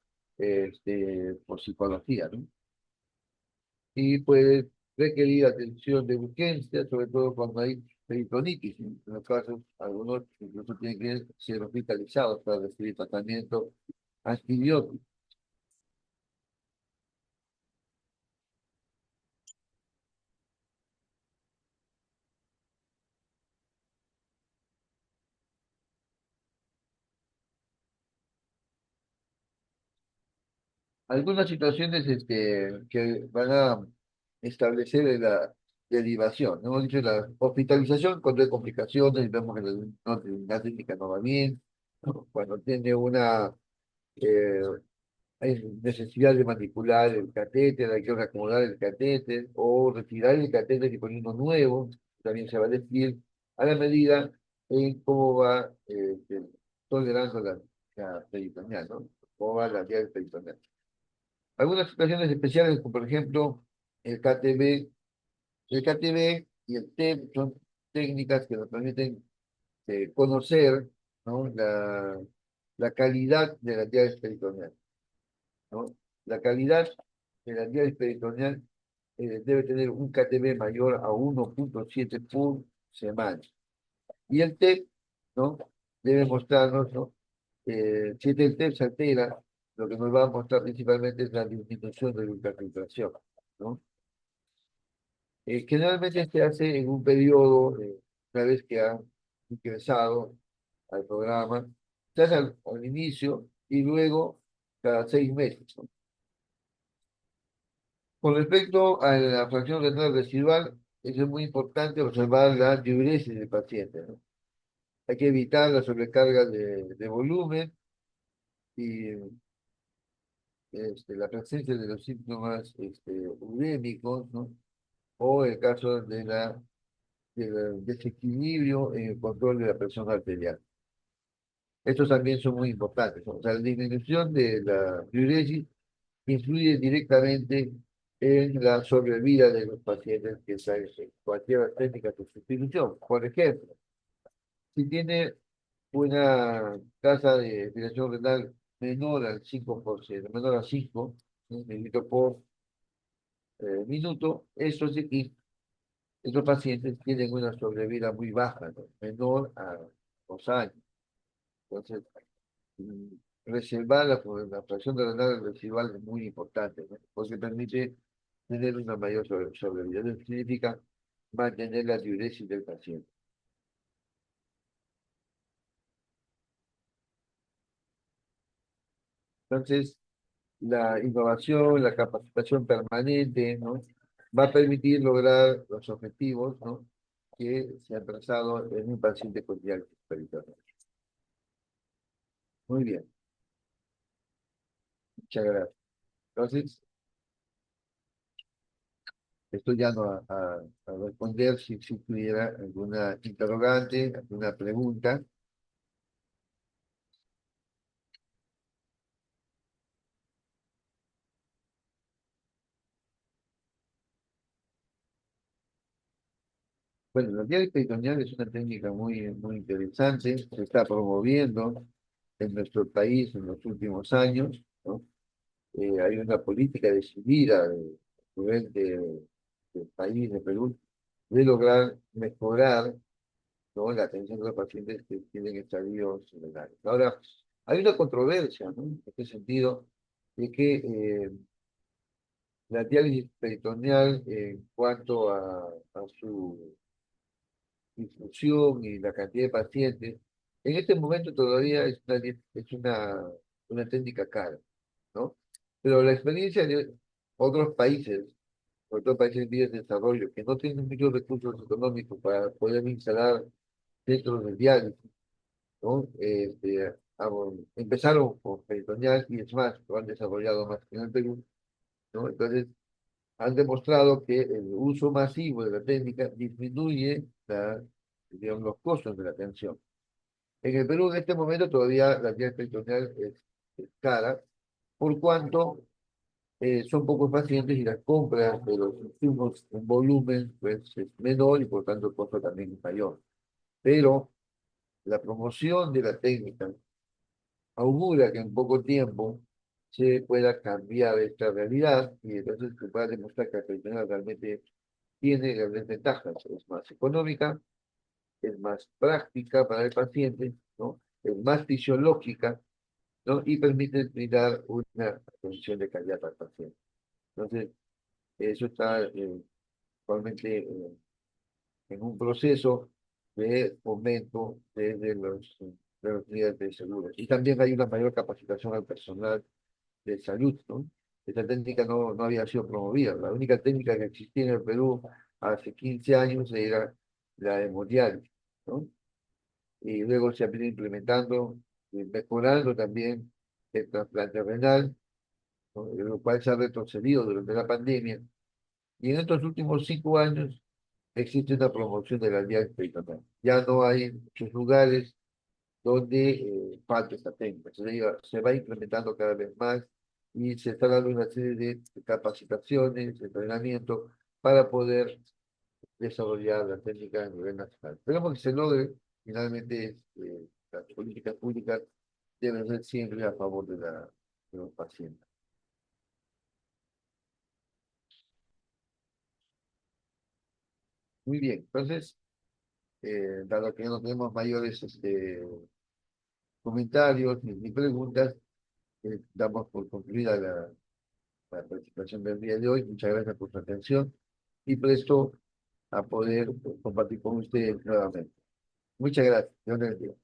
psicología, ¿no? Y puede requerir atención de urgencia, sobre todo cuando hay peritonitis. En los casos, algunos incluso tienen que ser hospitalizados para recibir tratamiento antibiótico. Algunas situaciones que van a establecer la derivación, ¿no? Hemos dicho la hospitalización cuando hay complicaciones, vemos que la técnica no va bien, ¿no? Cuando tiene eh, hay necesidad de manipular el catéter, hay que reacomodar el catéter o retirar el catéter y poner uno nuevo, también se va a decir a la medida en cómo va tolerando la peritoneal, ¿no? Cómo va la vía peritoneal. Algunas situaciones especiales, como por ejemplo el KTB y el TEP son técnicas que nos permiten conocer, ¿no?, la calidad de la diálisis peritoneal, ¿no? La calidad de la diálisis peritoneal debe tener un KTB mayor a 1,7 por semana. Y el TEP, ¿no?, debe mostrarnos, ¿no? Si el TEP se altera, lo que nos va a mostrar principalmente es la disminución de la ultrafiltración, ¿no? Generalmente se hace en un periodo, una vez que han ingresado al programa, se hace al inicio y luego cada 6 meses, ¿no? Con respecto a la fracción renal residual, eso es muy importante observar la diuresis del paciente, ¿no? Hay que evitar la sobrecarga de volumen y la presencia de los síntomas urémicos, ¿no? O el caso del desequilibrio en el control de la presión arterial. Estos también son muy importantes, ¿no? O sea, la disminución de la diuresis influye directamente en la sobrevida de los pacientes que están en cualquier técnica de sustitución. Por ejemplo, si tiene una tasa de filtración renal menor al 5%, menor a 5 mililitros por minuto, estos pacientes tienen una sobrevida muy baja, ¿no? Menor a 2 años. Entonces, mm, reservar la fracción de renal residual es muy importante, ¿no? Porque permite tener una mayor sobrevida. Eso significa mantener la diuresis del paciente. Entonces, la innovación, la capacitación permanente, ¿no? Va a permitir lograr los objetivos, ¿no? Que se han trazado en un paciente con diálisis peritoneal. Muy bien, muchas gracias. Entonces, estoy ya no a responder si tuviera alguna interrogante, alguna pregunta. Bueno, la diálisis peritoneal es una técnica muy interesante, se está promoviendo en nuestro país en los últimos años, ¿no? Hay una política decidida a nivel del país, de Perú, de lograr mejorar, ¿no? La atención de los pacientes que tienen estadios renales. Ahora, hay una controversia, ¿no? En este sentido, de que la diálisis peritoneal en cuanto a su difusión y la cantidad de pacientes, en este momento todavía es una técnica cara, ¿no? Pero la experiencia de otros países, sobre todo países en vías de desarrollo, que no tienen muchos recursos económicos para poder instalar centros de diálisis, ¿no? Empezaron con peritoneal y es más, lo han desarrollado más que en el Perú, ¿no? Entonces, han demostrado que el uso masivo de la técnica disminuye digamos, los costos de la atención. En el Perú, en este momento, todavía la vía peritoneal es cara, por cuanto son pocos pacientes y las compras de los insumos en volumen pues, es menor y por tanto el costo también es mayor. Pero la promoción de la técnica augura que en poco tiempo se pueda cambiar esta realidad y entonces se pueda demostrar que la peritoneal realmente tiene grandes ventajas. Es más económica, es más práctica para el paciente, ¿no? Es más fisiológica, ¿no? Y permite brindar una atención de calidad al paciente. Entonces, eso está actualmente en un proceso de aumento de los niveles de seguro. Y también hay una mayor capacitación al personal de salud, ¿no? Esta técnica no había sido promovida. La única técnica que existía en el Perú hace 15 años era la hemodiálisis, ¿no? Y luego se ha venido implementando, mejorando también el trasplante renal, ¿no? Lo cual se ha retrocedido durante la pandemia. Y en estos últimos 5 años existe una promoción de la diálisis peritoneal. Ya no hay muchos lugares donde falta esta técnica. Se va implementando cada vez más y se está dando una serie de capacitaciones, de entrenamiento para poder desarrollar la técnica a nivel nacional. Esperemos que se logre. Finalmente, las políticas públicas deben ser siempre a favor de los pacientes. Muy bien, entonces, dado que no tenemos mayores comentarios ni preguntas, damos por concluida la participación del día de hoy. Muchas gracias por su atención y presto a poder compartir con ustedes nuevamente. Muchas gracias. Dios les bendiga.